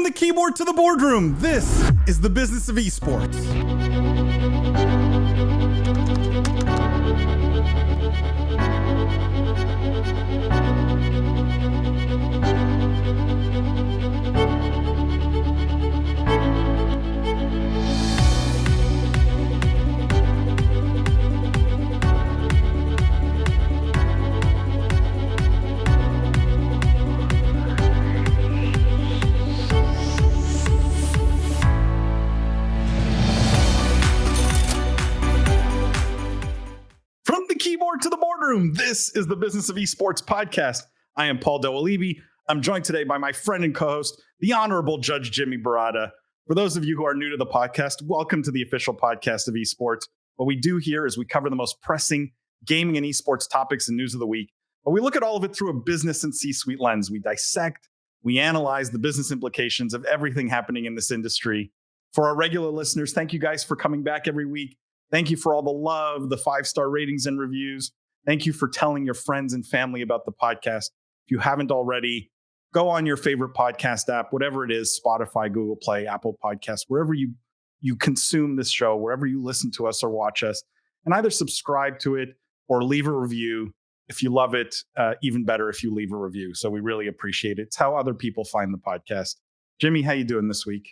From the keyboard to the boardroom, this is the business of esports. To the boardroom. This is the Business of Esports podcast. I am Paul Doalibi. I'm joined today by my friend and co-host, the Honorable Judge Jimmy Barada. For those of you who are new to the podcast, welcome to the official podcast of esports. What we do here is we cover the most pressing gaming and esports topics and news of the week, but we look at all of it through a business and C-suite lens. We dissect, we analyze the business implications of everything happening in this industry. For our regular listeners, thank you guys for coming back every week. Thank you for all the love, the 5-star ratings and reviews. Thank you for telling your friends and family about the podcast. If you haven't already, go on your favorite podcast app, whatever it is, Spotify, Google Play, Apple Podcasts, wherever you consume this show, wherever you listen to us or watch us, and either subscribe to it or leave a review. If you love it, even better if you leave a review. So we really appreciate it. It's how other people find the podcast. Jimmy, how you doing this week?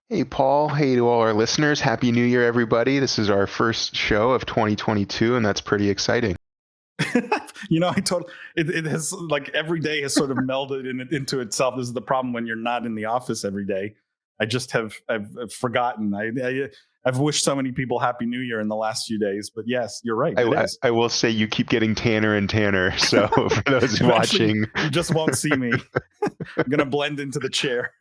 Hey, Paul. Hey to all our listeners. Happy New Year, everybody. This is our first show of 2022, and that's pretty exciting. It has, like, every day has sort of melded into itself. This is the problem when you're not in the office every day. I've forgotten. I've wished so many people Happy New Year in the last few days, but yes, you're right. I will say you keep getting tanner and tanner. So for those watching, you just won't see me. I'm going to blend into the chair.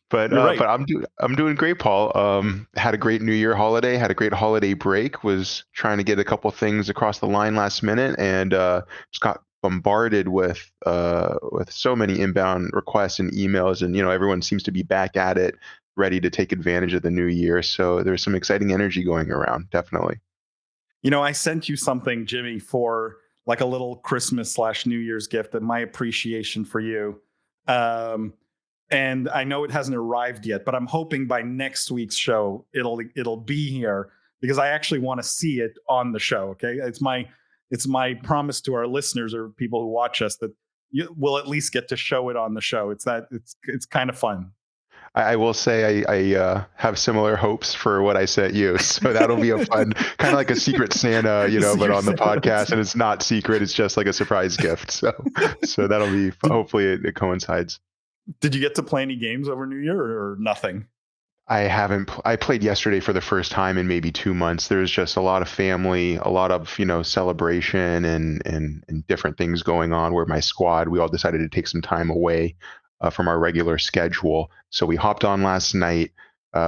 But I'm doing great, Paul. Had a great New Year holiday, had a great holiday break, was trying to get a couple things across the line last minute, and just got bombarded with so many inbound requests and emails, and everyone seems to be back at it, ready to take advantage of the new year. So there's some exciting energy going around, definitely. I sent you something, Jimmy, for like a little Christmas/New Year's gift, and my appreciation for you. And I know it hasn't arrived yet, but I'm hoping by next week's show it'll be here, because I actually want to see it on the show. Okay, it's my promise to our listeners or people who watch us that we'll at least get to show it on the show. It's kind of fun. I will say I have similar hopes for what I sent you, so that'll be a fun kind of like a secret Santa, but on the podcast, and it's not secret; it's just like a surprise gift. So that'll be, hopefully it coincides. Did you get to play any games over New Year or nothing? I haven't. I played yesterday for the first time in maybe 2 months. There's just a lot of family, a lot of celebration and different things going on. Where my squad, we all decided to take some time away from our regular schedule. So we hopped on last night,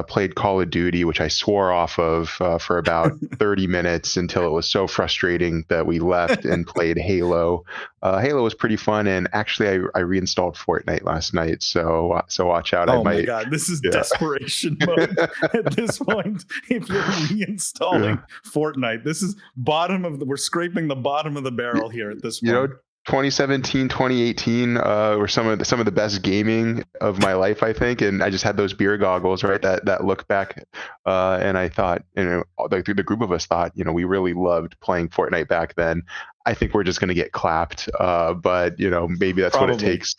played Call of Duty, which I swore off of for about 30 minutes until it was so frustrating that we left and played Halo. Halo was pretty fun, and actually I reinstalled Fortnite last night, so watch out. Oh my God, this is desperation mode at this point. If you're reinstalling Fortnite, this is we're scraping the bottom of the barrel here at this point. 2017, 2018 were some of the best gaming of my life, I think, and I just had those beer goggles, right? That look back, and I thought, the group of us thought, we really loved playing Fortnite back then. I think we're just going to get clapped, but maybe that's Probably. What it takes.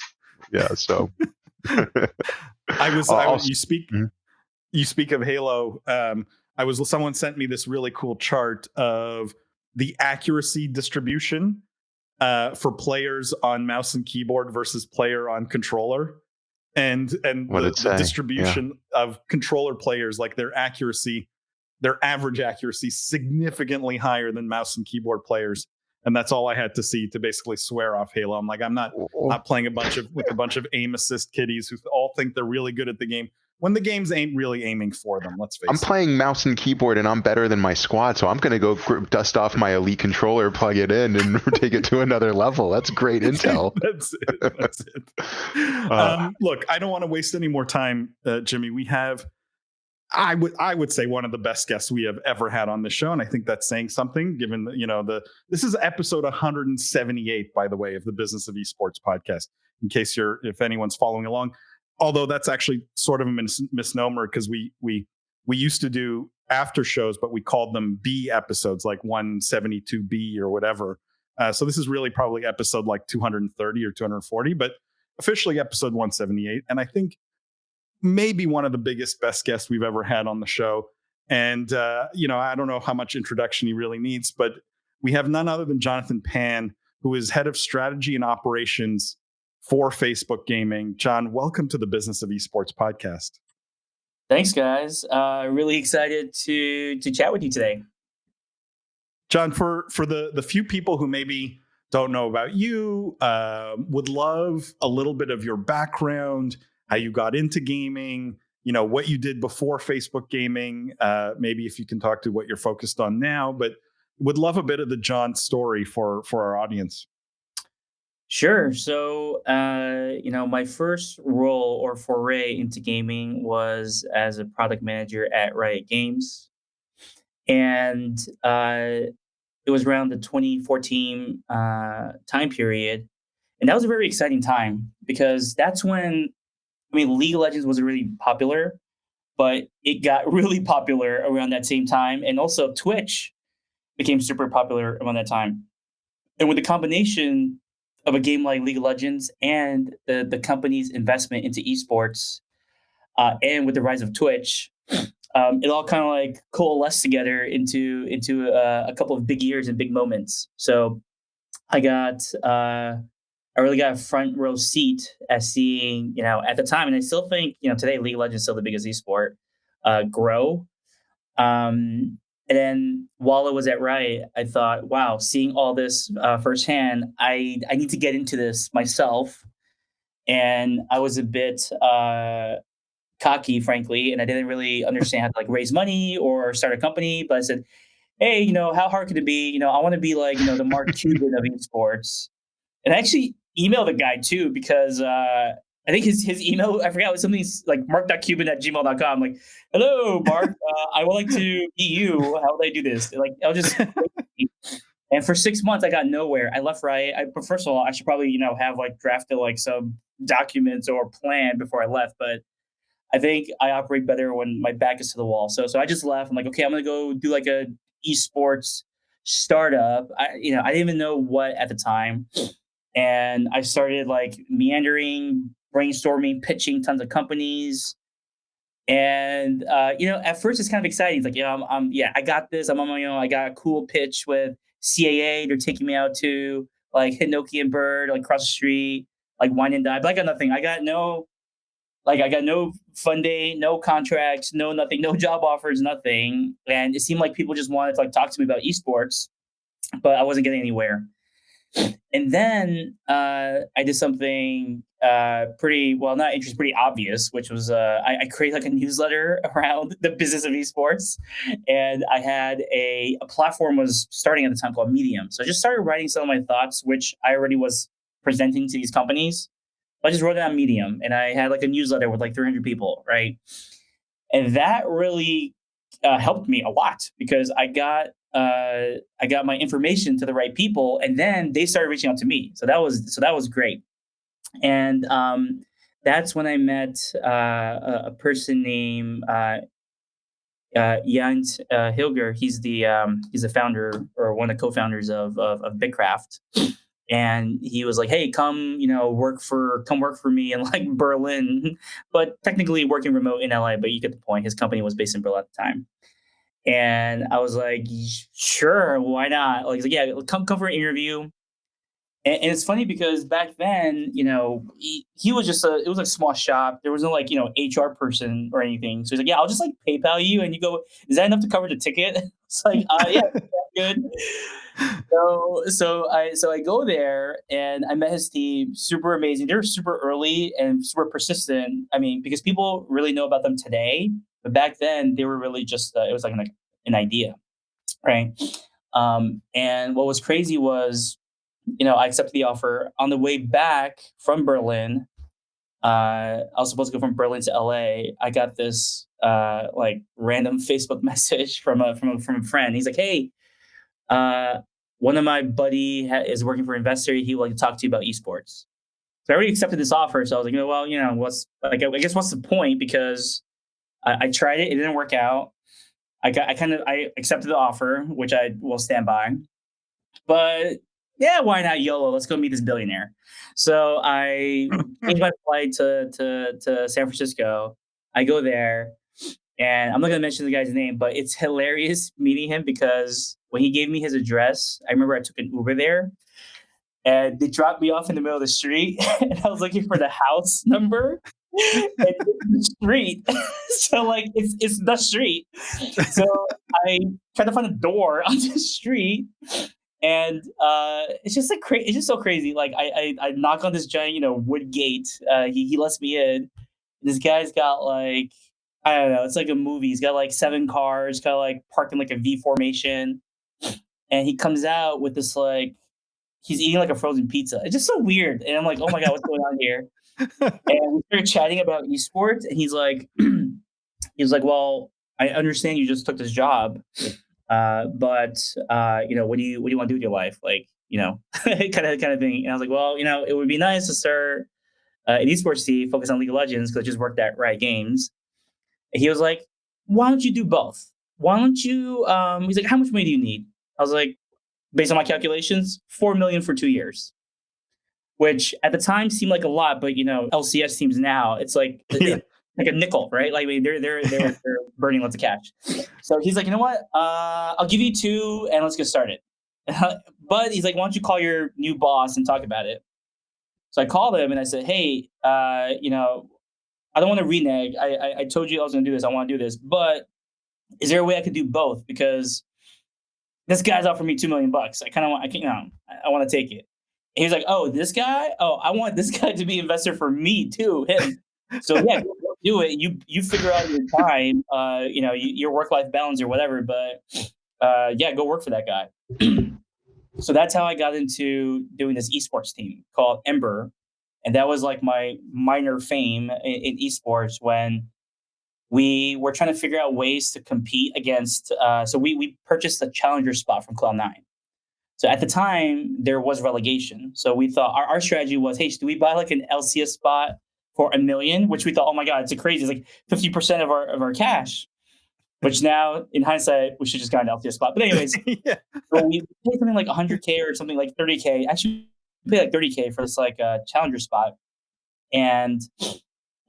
Yeah. So, You speak of Halo. Someone sent me this really cool chart of the accuracy distribution for players on mouse and keyboard versus player on controller, and the distribution of controller players, like their average accuracy, significantly higher than mouse and keyboard players. And that's all I had to see to basically swear off Halo. I'm like, I'm not playing with a bunch of aim assist kiddies who all think they're really good at the game, when the games ain't really aiming for them. Let's face it. I'm playing mouse and keyboard, and I'm better than my squad, so I'm going to go dust off my Elite controller, plug it in, and take it to another level. That's great intel. That's it. Look, I don't want to waste any more time, Jimmy. We have, I would say, one of the best guests we have ever had on the show, and I think that's saying something, given this is episode 178, by the way, of the Business of Esports podcast. if anyone's following along. Although that's actually sort of a misnomer, because we used to do after shows, but we called them B episodes, like 172B or whatever. So this is really probably episode like 230 or 240, but officially episode 178. And I think maybe one of the biggest, best guests we've ever had on the show. And, I don't know how much introduction he really needs, but we have none other than Jonathan Pan, who is head of strategy and operations for Facebook Gaming. John, welcome to the Business of Esports podcast. Thanks, guys. Really excited to chat with you today. John, for the few people who maybe don't know about you, would love a little bit of your background, how you got into gaming, what you did before Facebook Gaming. Maybe if you can talk to what you're focused on now, but would love a bit of the John story for our audience. Sure. So, my first role or foray into gaming was as a product manager at Riot Games. And it was around the 2014 time period. And that was a very exciting time because that's when, League of Legends wasn't really popular, but it got really popular around that same time. And also Twitch became super popular around that time. And with the combination of a game like League of Legends and the company's investment into esports, and with the rise of Twitch, it all kind of like coalesced together into a couple of big years and big moments. So I really got a front row seat as seeing, at the time, and I still think, today League of Legends is still the biggest esport, grow. And then while I was at Riot, I thought, wow, seeing all this firsthand, I need to get into this myself. And I was a bit cocky, frankly, and I didn't really understand how to raise money or start a company. But I said, hey, how hard could it be? I want to be like, the Mark Cuban of esports. And I actually emailed the guy too, because I think his email, I forgot, it was something like mark.cuban@gmail.com. Like, hello, Mark, I would like to meet you. How would I do this? Like, I'll just. And for 6 months, I got nowhere. I left Riot. But first of all, I should probably, have drafted some documents or plan before I left. But I think I operate better when my back is to the wall. So I just left. I'm like, okay, I'm gonna go do a esports startup. I didn't even know what at the time, and I started meandering, brainstorming, pitching tons of companies. And at first it's kind of exciting. It's like, I got this. I'm on my own. I got a cool pitch with CAA. They're taking me out to Hinoki and Bird, across the street, Wine and Dine. But I got nothing. I got no funding, no contracts, no nothing, no job offers, nothing. And it seemed like people just wanted to talk to me about esports, but I wasn't getting anywhere. And then I did something pretty obvious, which was I created a newsletter around the business of esports, and I had a platform was starting at the time called Medium. So I just started writing some of my thoughts, which I already was presenting to these companies. I just wrote it on Medium, and I had a newsletter with 300 people, right? And that really helped me a lot because I got my information to the right people, and then they started reaching out to me. So that was great. And that's when I met a person named Jens Hilger. He's the founder or one of the co-founders of Bitcraft. And he was like, hey, come work for me in Berlin, but technically working remote in LA, but you get the point. His company was based in Berlin at the time. And I was like, sure, why not? He's like, yeah, come for an interview. And it's funny because back then, he was it was a small shop. There was no HR person or anything. So he's like, yeah, I'll just PayPal you. And you go, is that enough to cover the ticket? It's like, yeah, that's good. So I go there and I met his team, super amazing. They're super early and super persistent. Because people really know about them today, but back then they were really just, it was an idea, right? And what was crazy was, I accepted the offer. On the way back from Berlin, I was supposed to go from Berlin to LA. I got this random Facebook message from a friend. He's like, hey, one of my buddy is working for an investor. He would like to talk to you about esports. I already accepted this offer, so I was like, well, what's like? I guess what's the point? Because I tried it, it didn't work out. I accepted the offer, which I will stand by. But yeah, why not YOLO? Let's go meet this billionaire. So I changed my flight to San Francisco. I go there, and I'm not gonna mention the guy's name, but it's hilarious meeting him because when he gave me his address, I remember I took an Uber there, and they dropped me off in the middle of the street, and I was looking for the house number. And it's the street, so like it's the street. So I tried to find a door on the street, and it's just like it's just so crazy. Like I knock on this giant wood gate. He lets me in. This guy's got like, I don't know, it's like a movie. He's got like 7 cars, kind of like parked in like a V formation, and he comes out with this like he's eating like a frozen pizza. It's just so weird, and I'm like, oh my god, what's going on here? And we started chatting about esports, and he's like, well, I understand you just took this job, but what do you want to do with your life? Like, kind of thing. And I was like, well, it would be nice to start an esports team, focus on League of Legends, because I just worked at Riot Games. And he was like, why don't you do both? Why don't you? He's like, how much money do you need? I was like, based on my calculations, $4 million for 2 years. Which at the time seemed like a lot, but LCS teams now it's like like a nickel, right? Like they're burning lots of cash. So he's like, you know what? I'll give you 2 and let's get started. But he's like, why don't you call your new boss and talk about it? So I called him and I said, hey, I don't want to renege. I told you I was going to do this. I want to do this, but is there a way I could do both? Because this guy's offered me $2 million. I want to take it. He was like, oh, this guy? Oh, I want this guy to be investor for me too, him. So yeah, go do it. You figure out your time, your work-life balance or whatever, but yeah, go work for that guy. So that's how I got into doing this esports team called Ember. And that was like my minor fame in esports when we were trying to figure out ways to compete against, so we purchased a challenger spot from Cloud9. So at the time, there was relegation. So we thought our strategy was, hey, do we buy like an LCS spot for $1 million? Which we thought, oh my god, it's crazy. It's like 50% of our cash. Which now, in hindsight, we should just got an LCS spot. But anyways, yeah. So we paid something like 100K or something like 30K. Actually, we paid like 30K for this like challenger spot. And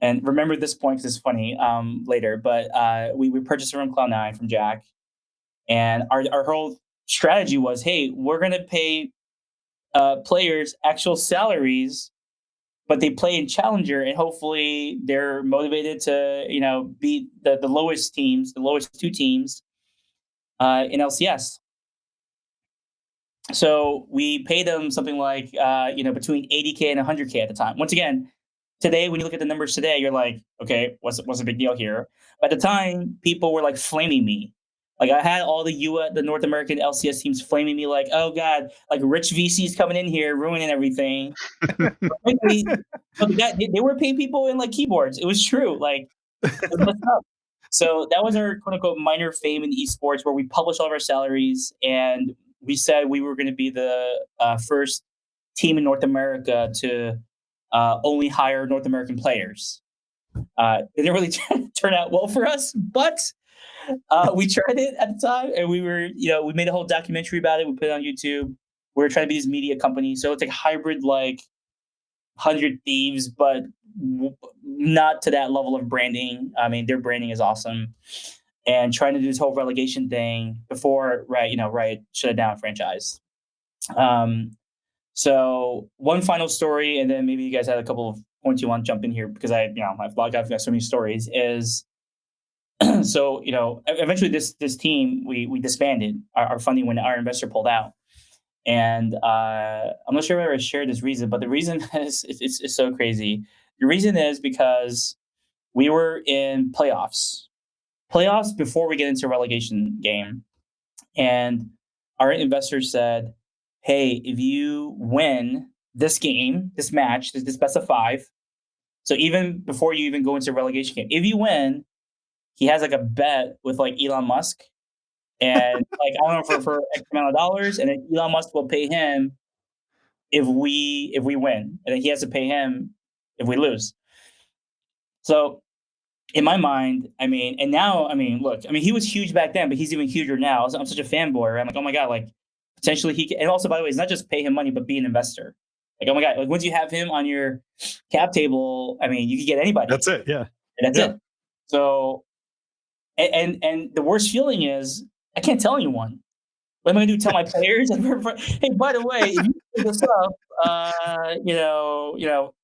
remember this point because it's funny later. But we purchased it from Cloud9 from Jack, and our whole strategy was, hey, we're going to pay players actual salaries, but they play in Challenger, and hopefully they're motivated to, beat the lowest teams, the lowest 2 teams in LCS. So we paid them something like, between 80K and 100K at the time. Once again, today, when you look at the numbers today, you're like, okay, what's the big deal here? But at the time, people were like flaming me. Like I had all the North American LCS teams flaming me like, oh god, like rich VCs coming in here ruining everything. They were paying people in like keyboards. It was true. Like it was messed up. So that was our quote unquote minor fame in esports, where we published all of our salaries and we said we were going to be the first team in North America to only hire North American players. It didn't really turn out well for us, but we tried it at the time, and we we made a whole documentary about it. We put it on YouTube. We were trying to be this media company, so it's like hybrid, like 100 Thieves, but not to that level of branding. I mean, their branding is awesome, and trying to do this whole relegation thing before Riot shut it down franchise. So one final story, and then maybe you guys had a couple of points you want to jump in here because I've got so many stories. Is so eventually this team we disbanded our funding when our investor pulled out, and I'm not sure if I ever shared this reason, but the reason is it's so crazy. The reason is because we were in playoffs before we get into a relegation game, and our investors said, hey, if you win this game, this match, this best of 5, so even before you even go into a relegation game, if you win, he has like a bet with like Elon Musk, and like I don't know for X amount of dollars, and then Elon Musk will pay him if we win, and then he has to pay him if we lose. So in my mind, I mean, and now, I mean, look, I mean, he was huge back then, but he's even huger now. So I'm such a fanboy. Right? I'm like, oh my god, like potentially he can, and also by the way, it's not just pay him money, but be an investor. Like, oh my god, like once you have him on your cap table, I mean, you can get anybody. That's it. Yeah. And that's Yeah. it. So, and the worst feeling is I can't tell anyone. What am I going to do? Tell my players? Hey, by the way, if you pick this up,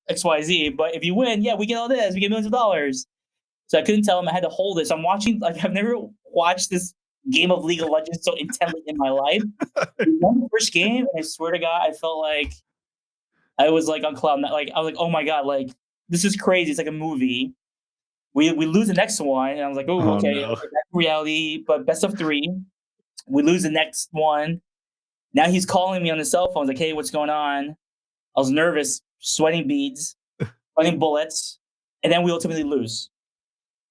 X, Y, Z. But if you win, yeah, we get all this. We get millions of dollars. So I couldn't tell them. I had to hold this. I'm watching. Like I've never watched this game of League of Legends so intently in my life. We won the first game, and I swear to God, I felt like I was like on cloud nine. Like I was like, oh my God, like this is crazy. It's like a movie. We lose the next one, and I was like, oh, okay, no. back to reality. But best of 3. We lose the next one. Now he's calling me on the cell phone. He's like, hey, what's going on? I was nervous, sweating beads, sweating bullets, and then we ultimately lose.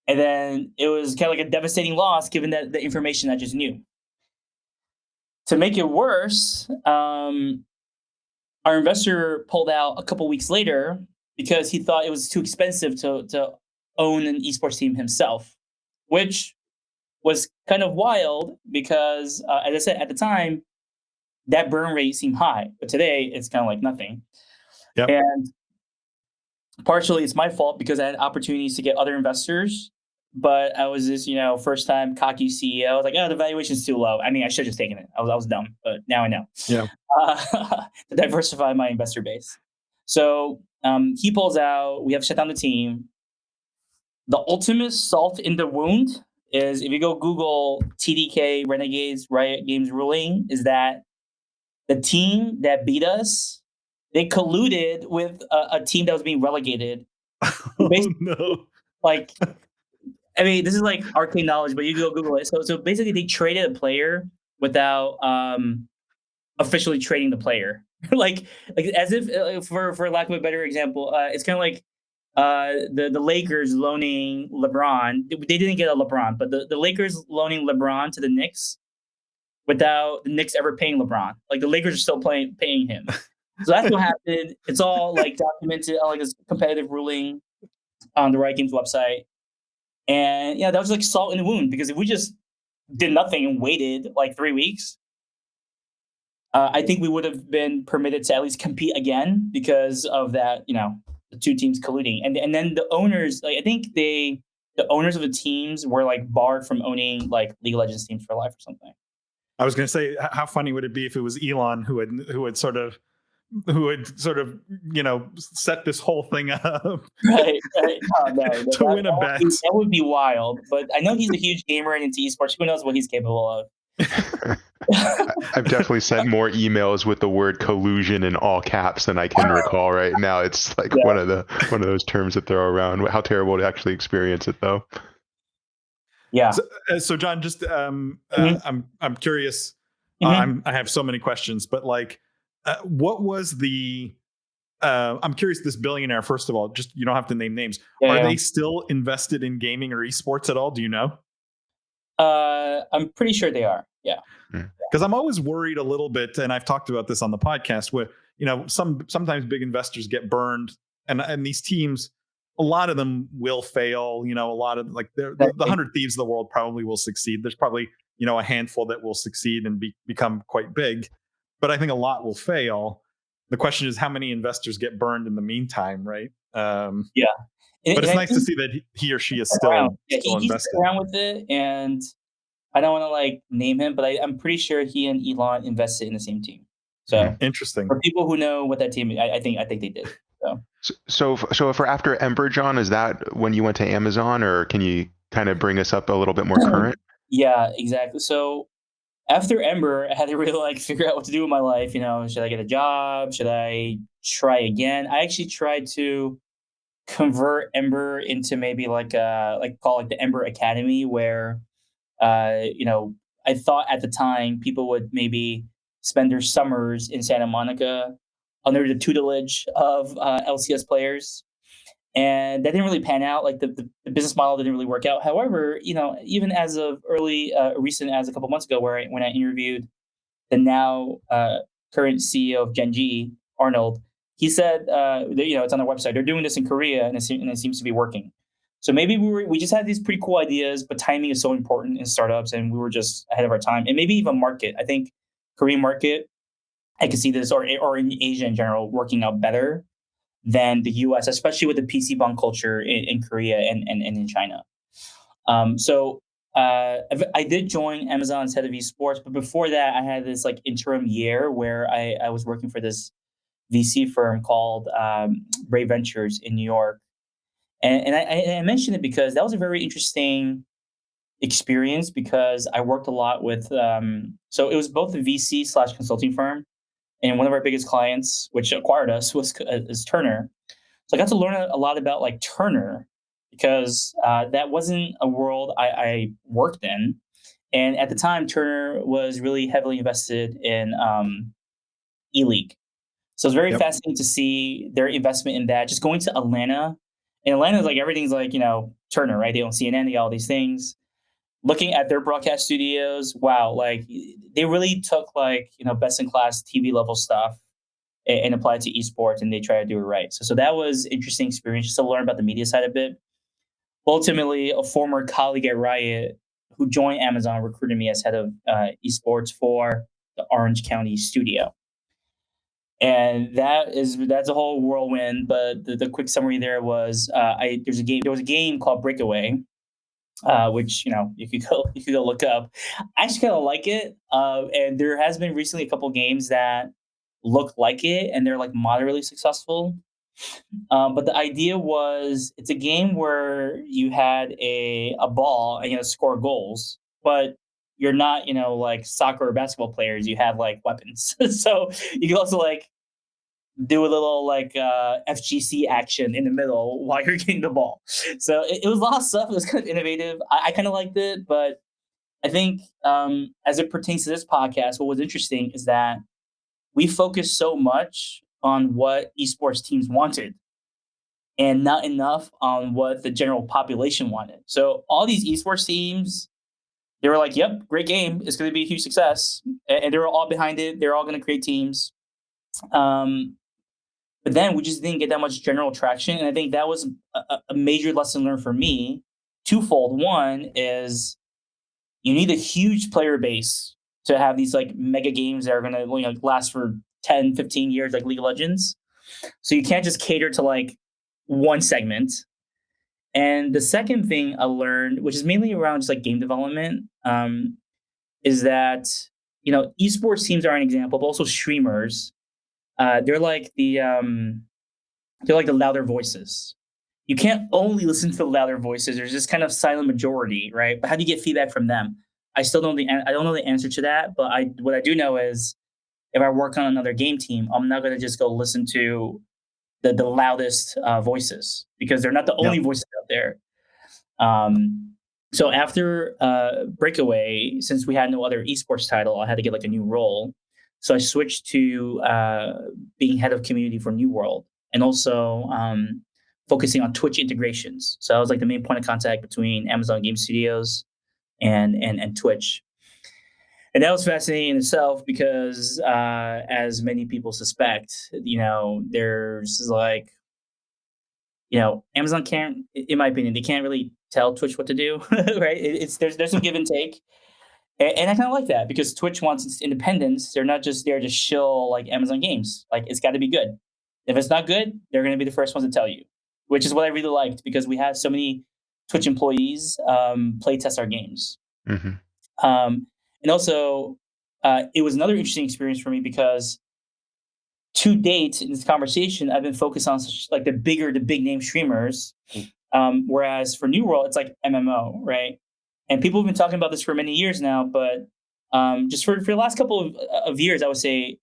And then it was kind of like a devastating loss, given that the information I just knew. To make it worse, our investor pulled out a couple weeks later because he thought it was too expensive to own an esports team himself, which was kind of wild because, as I said, at the time, that burn rate seemed high. But today, it's kind of like nothing. Yep. And partially, it's my fault because I had opportunities to get other investors. But I was this, first time cocky CEO. I was like, oh, the valuation's too low. I mean, I should have just taken it. I was dumb, but now I know. Yeah. To diversify my investor base. So he pulls out. We have to shut down the team. The ultimate salt in the wound is if you go Google TDK Renegades Riot Games ruling, is that the team that beat us, they colluded with a team that was being relegated. Oh, no. Like, I mean, this is like arcane knowledge, but you go Google it. So basically, they traded a player without officially trading the player. like as if, for lack of a better example, it's kind of like the Lakers loaning LeBron. They didn't get a LeBron, but the Lakers loaning LeBron to the Knicks without the Knicks ever paying LeBron. Like the Lakers are still paying him. So that's what happened. It's all like documented on like this competitive ruling on the Riot Games website. And yeah, that was like salt in the wound because if we just did nothing and waited like 3 weeks, I think we would have been permitted to at least compete again because of that, the two teams colluding. And then the owners, like I think the owners of the teams were like barred from owning like League of Legends teams for life or something. I was going to say, how funny would it be if it was Elon who had sort of set this whole thing up, right? Oh, no, to win a bet. That would be wild. But I know he's a huge gamer and into esports. Who knows what he's capable of? I've definitely sent more emails with the word collusion in all caps than I can recall right now. It's like one of those terms that throw around. How terrible to actually experience it, though. Yeah. So John, just I'm curious. Mm-hmm. I have so many questions, but like, what was the? I'm curious. This billionaire, first of all, just you don't have to name names. Are they still invested in gaming or esports at all? Do you know? I'm pretty sure they are. Yeah. Because I'm always worried a little bit, and I've talked about this on the podcast, where sometimes big investors get burned, and these teams, a lot of them will fail. A lot of like the 100 Thieves of the world probably will succeed. There's probably a handful that will succeed and become quite big, but I think a lot will fail. The question is how many investors get burned in the meantime, right? Yeah. But it's nice to see that he or she is still invested. He's around with it, and I don't want to like name him, but I'm pretty sure he and Elon invested in the same team. So interesting. For people who know what that team is, I think they did. So if we're after Ember, John, is that when you went to Amazon, or can you kind of bring us up a little bit more current? Yeah, exactly. So after Ember, I had to really figure out what to do with my life. Should I get a job? Should I try again? I actually tried to convert Ember into maybe call it the Ember Academy, where I thought at the time people would maybe spend their summers in Santa Monica under the tutelage of LCS players. And that didn't really pan out. Like the business model didn't really work out. However, even as of recent as a couple months ago, when I interviewed the now current CEO of Gen.G, Arnold. He said, it's on their website. They're doing this in Korea, and it seems to be working. So maybe we just had these pretty cool ideas, but timing is so important in startups, and we were just ahead of our time. And maybe even market. I think Korean market, I could see this, or in Asia in general, working out better than the US, especially with the PC bond culture in Korea and in China. I did join Amazon's head of esports, but before that, I had this like interim year where I was working for this VC firm called Brave Ventures in New York. And I mentioned it because that was a very interesting experience because I worked a lot with, so it was both a VC/consulting firm, and one of our biggest clients, which acquired us, is Turner. So I got to learn a lot about like Turner because that wasn't a world I worked in. And at the time, Turner was really heavily invested in E-League. So it's very fascinating to see their investment in that. Just going to Atlanta, and Atlanta is like everything's like, Turner, right? They own CNN, they got all these things. Looking at their broadcast studios, wow, like they really took like, best in class TV level stuff and applied to esports, and they try to do it right. So that was interesting experience just to learn about the media side a bit. Ultimately, a former colleague at Riot who joined Amazon recruited me as head of esports for the Orange County studio. And that's a whole whirlwind. But the quick summary there was there was a game called Breakaway, which you could go look up. I actually kind of like it, and there has been recently a couple games that look like it, and they're like moderately successful. But the idea was it's a game where you had a ball and score goals, but you're not like soccer or basketball players. You have like weapons, so you can also like do a little like FGC action in the middle while you're getting the ball. So it was a lot of stuff. It was kind of innovative. I kind of liked it, but I think as it pertains to this podcast, what was interesting is that we focused so much on what esports teams wanted and not enough on what the general population wanted. So all these esports teams, they were like, yep, great game. It's going to be a huge success. And they were all behind it. They're all going to create teams. But then we just didn't get that much general traction. And I think that was a major lesson learned for me. Twofold. One is you need a huge player base to have these like mega games that are going to last for 10, 15 years, like League of Legends. So you can't just cater to like one segment. And the second thing I learned, which is mainly around just like game development, is that, esports teams are an example, but also streamers. They're like the louder voices. You can't only listen to the louder voices. There's this kind of silent majority, right? But how do you get feedback from them? I don't know the answer to that, but what I do know is if I work on another game team, I'm not going to just go listen to the loudest voices because they're not the only voices out there. So after Breakaway, since we had no other esports title, I had to get like a new role. So I switched to being head of community for New World and also focusing on Twitch integrations. So I was like the main point of contact between Amazon Game Studios and Twitch. And that was fascinating in itself because, as many people suspect, there's like, Amazon can't, in my opinion, they can't really tell Twitch what to do, right? There's some give and take. And I kind of like that because Twitch wants its independence. They're not just there to shill like Amazon games. Like it's got to be good. If it's not good, they're going to be the first ones to tell you, which is what I really liked because we had so many Twitch employees play test our games. Mm-hmm. And also, it was another interesting experience for me because to date in this conversation, I've been focused on like the big name streamers. Whereas for New World, it's like MMO, right? And people have been talking about this for many years now, but just for the last couple of years, I would say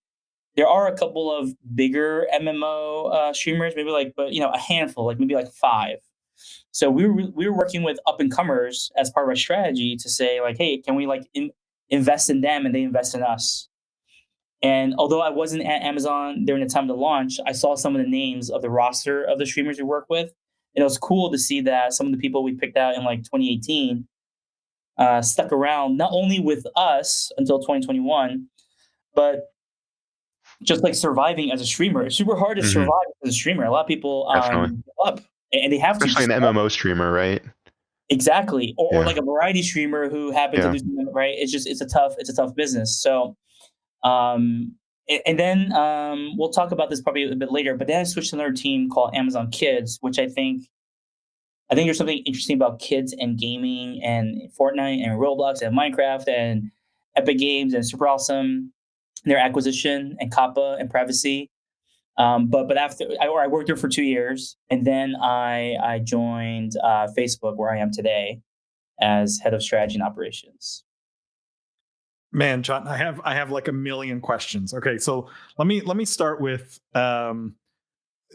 there are a couple of bigger MMO streamers, maybe a handful, like maybe like 5. So we were working with up and comers as part of our strategy to say like, hey, can we like invest in them and they invest in us? And although I wasn't at Amazon during the time of the launch, I saw some of the names of the roster of the streamers we work with, and it was cool to see that some of the people we picked out in like 2018. Stuck around not only with us until 2021, but just like surviving as a streamer. It's super hard to Mhm. survive as a streamer. A lot of people Definitely. give up, and they have to Especially just an MMO streamer, right? exactly, or Yeah. like a variety streamer who happens to Yeah. do something right. It's a tough business. So and then we'll talk about this probably a bit later. But then I switched to another team called Amazon Kids, which I think there's something interesting about kids and gaming and Fortnite and Roblox and Minecraft and Epic Games and Super Awesome, their acquisition and Kappa and privacy. But after I worked there for 2 years, and then I joined Facebook, where I am today as head of strategy and operations. Man, John, I have like a million questions. Okay, so let me start with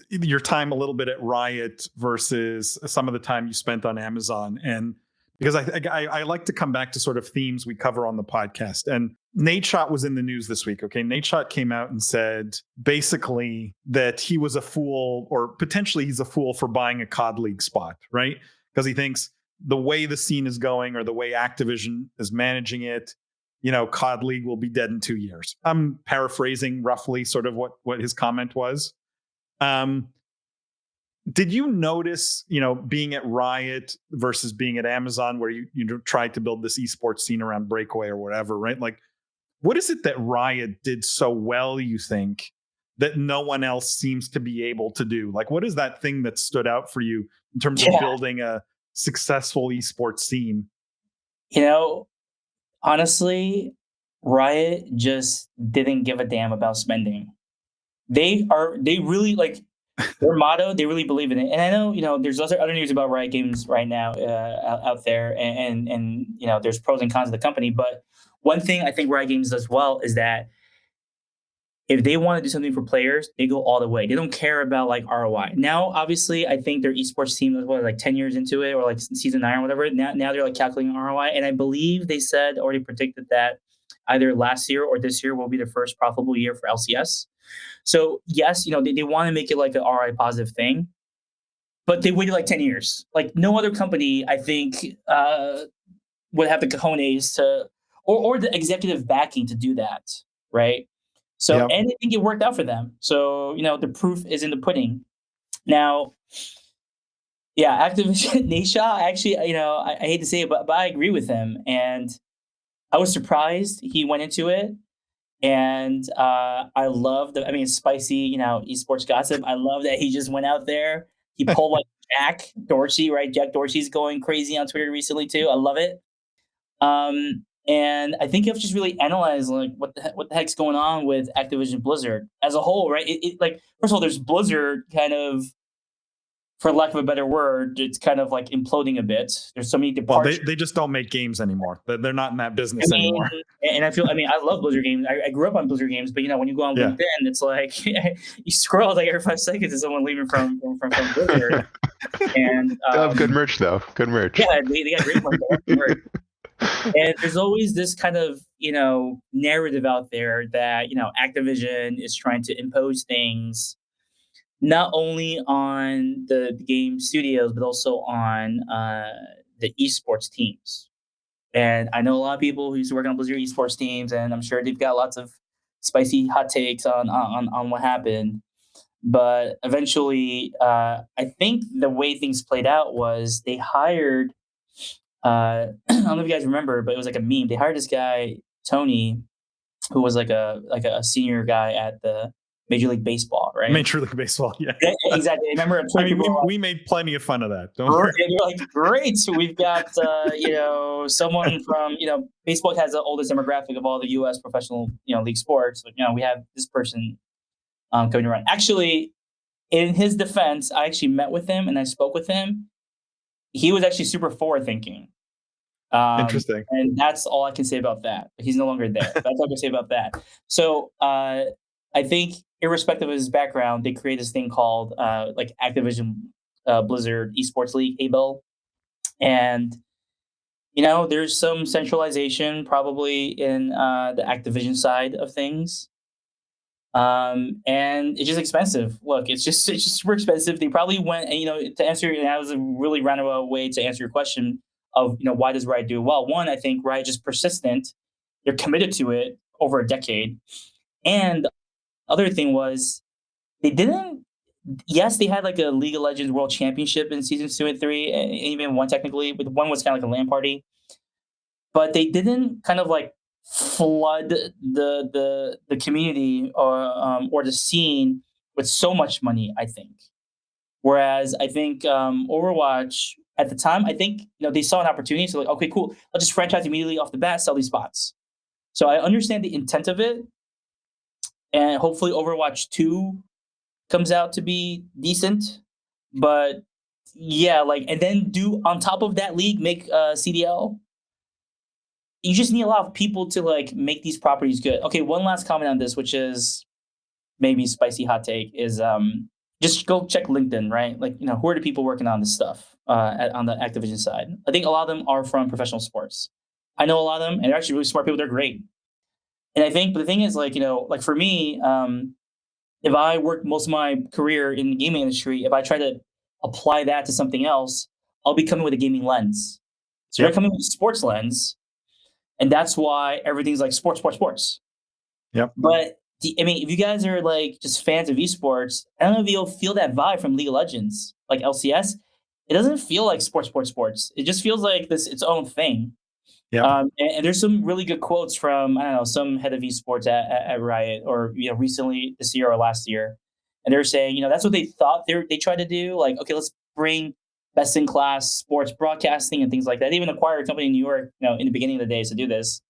your time a little bit at Riot versus some of the time you spent on Amazon, and because I like to come back to sort of themes we cover on the podcast. And Nate Shot was in the news this week. Okay, Nate Shot came out and said basically that he was a fool, or potentially he's a fool for buying a COD League spot, right? Because he thinks the way the scene is going or the way Activision is managing it, COD League will be dead in 2 years. I'm paraphrasing roughly sort of what his comment was. Did you notice, being at Riot versus being at Amazon, where you tried to build this esports scene around Breakaway or whatever, right? Like, what is it that Riot did so well, you think, that no one else seems to be able to do? Like, what is that thing that stood out for you in terms of Yeah, building a successful esports scene? you know, honestly, Riot just didn't give a damn about spending. They really like their motto. They really believe in it. And I know, there's other news about Riot Games right now out there, and there's pros and cons of the company. But one thing I think Riot Games does well is that if they want to do something for players, they go all the way. They don't care about like ROI. Now, obviously, I think their esports team is like 10 years into it, or like season 9 or whatever. Now they're like calculating ROI, and I believe they said already predicted that either last year or this year will be the first profitable year for LCS. So yes, they want to make it like an ROI positive thing, but they waited like 10 years. Like no other company, I think, would have the cojones to, or the executive backing to do that, right? So, Yep. and I think it worked out for them. So, the proof is in the pudding. Now, yeah, Activision, Nisha, actually, I hate to say it, but I agree with him. And I was surprised he went into it. And I love spicy, esports gossip. I love that he just went out there. He pulled like Jack Dorsey, right? Jack Dorsey's going crazy on Twitter recently too. I love it. And I think you have to just really analyze like what the heck's going on with Activision Blizzard as a whole, right? Like first of all, there's Blizzard kind of, for lack of a better word, it's kind of like imploding a bit. There's so many Well, departures. they just don't make games anymore. They're not in that business anymore. And I love Blizzard games. I grew up on Blizzard games, but when you go on Yeah. LinkedIn, it's like you scroll like every 5 seconds to someone leaving from Blizzard. And They have good merch though. Good merch. yeah, they got great merch. And there's always this kind of narrative out there that Activision is trying to impose things not only on the game studios but also on the esports teams. And I know a lot of people who used to work on Blizzard esports teams, and I'm sure they've got lots of spicy hot takes on what happened. But eventually, I think the way things played out was they hired. I don't know if you guys remember, but it was like a meme. They hired this guy Tony, who was like a senior guy at the Major League Baseball, right? Major League Baseball, yeah. Yeah, exactly. I remember. I mean, we made plenty of fun of that. Don't worry. And you're like, great. So we've got someone from baseball has the oldest demographic of all the U.S. professional league sports. But we have this person coming around. Actually, in his defense, I actually met with him and I spoke with him. He was actually super forward thinking. Interesting. And that's all I can say about that. He's no longer there. That's all I can say about that. So I think, irrespective of his background, they create this thing called like Activision Blizzard Esports League, ABLE. And there's some centralization probably in the Activision side of things. And it's just expensive. Look, it's just super expensive. They probably went, and to answer, and that was a really roundabout way to answer your question of, why does Riot do well? One, I think Riot just persistent. They're committed to it over a decade. And other thing was they didn't. Yes, they had like a League of Legends World Championship in seasons 2 and 3, and even one technically, but one was kind of like a LAN party. But they didn't kind of like flood the community or the scene with so much money, I think. Whereas I think Overwatch at the time, I think they saw an opportunity. So like, okay, cool, let's just franchise immediately off the bat, sell these spots. So I understand the intent of it, and hopefully Overwatch 2 comes out to be decent. But yeah, like, and then do on top of that league make CDL. You just need a lot of people to like make these properties good. Okay, one last comment on this, which is maybe spicy hot take, is just go check LinkedIn, right? Like, who are the people working on this stuff on the Activision side? I think a lot of them are from professional sports. I know a lot of them, and they're actually really smart people. They're great. And I think, but the thing is, like, like for me, if I worked most of my career in the gaming industry, if I try to apply that to something else, I'll be coming with a gaming lens. So you're coming with a sports lens, and that's why everything's like sports, sports, sports. Yep. But I mean, if you guys are like just fans of esports, I don't know if you'll feel that vibe from League of Legends, like LCS. It doesn't feel like sports, sports, sports. It just feels like its own thing. Yeah. And there's some really good quotes from, I don't know, some head of esports at Riot, or recently this year or last year, and they're saying that's what they thought they tried to do. Like, okay, let's bring best in class sports broadcasting and things like that. They even acquired a company in New York, in the beginning of the days to do this.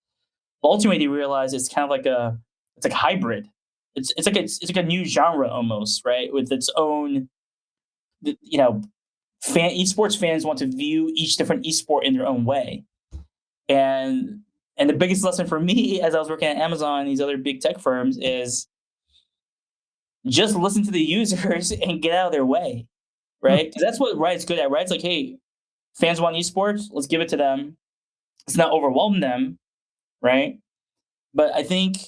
But ultimately, they realized it's kind of like it's like hybrid. It's like a new genre almost, right? With its own, esports fans want to view each different esport in their own way. And the biggest lesson for me as I was working at Amazon and these other big tech firms is just listen to the users and get out of their way, right? Because that's what Riot's good at. Riot's like, hey, fans want esports, let's give it to them. Let's not overwhelm them, right? But I think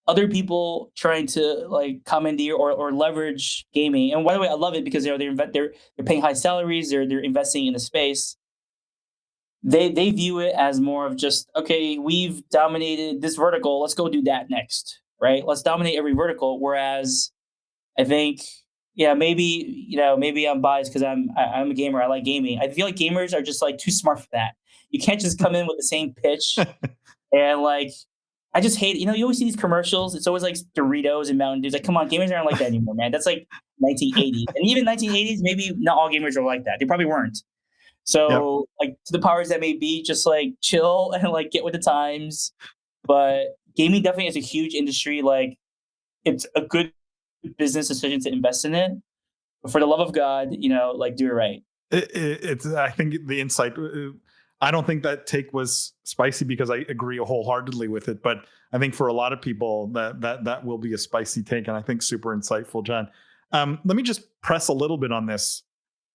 other people trying to like commandeer or leverage gaming, and by the way, I love it because they're paying high salaries, they're investing in the space. They view it as more of just, okay, we've dominated this vertical, let's go do that next, right? Let's dominate every vertical. Whereas I think, maybe I'm biased because I'm a gamer. I like gaming. I feel like gamers are just like too smart for that. You can't just come in with the same pitch and like. I just hate it. You always see these commercials. It's always like Doritos and Mountain Dew. Like, come on, gamers aren't like that anymore, man. That's like 1980s. And even 1980s, maybe not all gamers are like that. They probably weren't. So, like, to the powers that may be, just like chill and like get with the times. But gaming definitely is a huge industry. Like, it's a good business decision to invest in it. But for the love of God, like, do it right. It's. I think the insight. I don't think that take was spicy because I agree wholeheartedly with it. But I think for a lot of people that will be a spicy take, and I think super insightful, John. Let me just press a little bit on this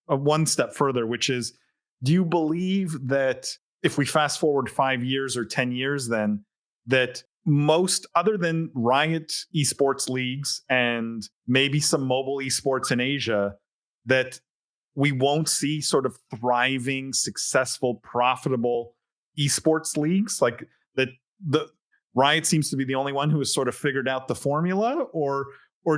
one step further, which is, do you believe that if we fast forward 5 years or 10 years, then that most, other than Riot esports leagues and maybe some mobile esports in Asia, that we won't see sort of thriving, successful, profitable esports leagues? Like that, the Riot seems to be the only one who has sort of figured out the formula, or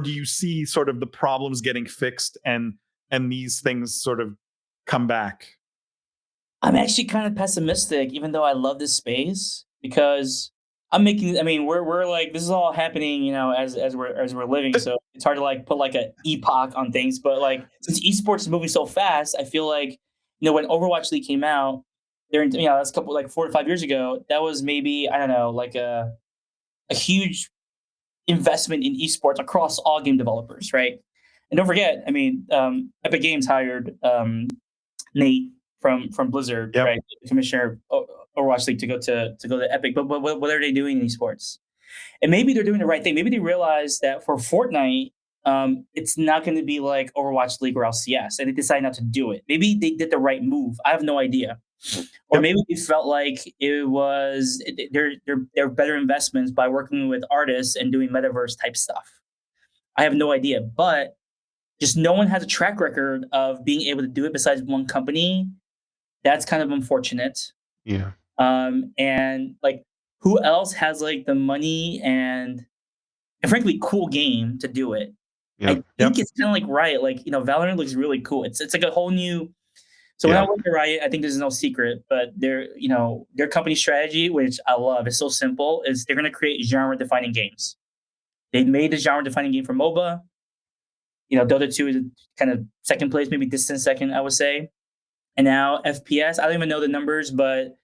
do you see sort of the problems getting fixed and these things sort of come back? I'm actually kind of pessimistic, even though I love this space, because we're like, this is all happening, as we're living. So it's hard to like put like an epoch on things. But like, since esports is moving so fast, I feel like, when Overwatch League came out, that's a couple, like 4 to 5 years ago, that was maybe, I don't know, like a huge investment in esports across all game developers, right? And don't forget, Epic Games hired Nate from Blizzard, right? The commissioner of Overwatch League to go to Epic. But what are they doing in esports? And maybe they're doing the right thing. Maybe they realize that for Fortnite, it's not going to be like Overwatch League or LCS, and they decide not to do it. Maybe they did the right move. I have no idea. Or maybe they felt like it was they're better investments by working with artists and doing metaverse type stuff. I have no idea, but just no one has a track record of being able to do it besides one company. That's kind of unfortunate. Yeah. And like, who else has like the money and and frankly cool game to do it. I Yep. think it's kind of like Riot. Like, Valorant looks really cool. It's like a whole new. So when I Yeah. went to Riot, I think there's no secret, but their company strategy, which I love, is so simple. Is they're going to create genre-defining games. They made the genre-defining game for MOBA. Dota 2 is kind of second place, maybe distant second, I would say. And now FPS. I don't even know the numbers, but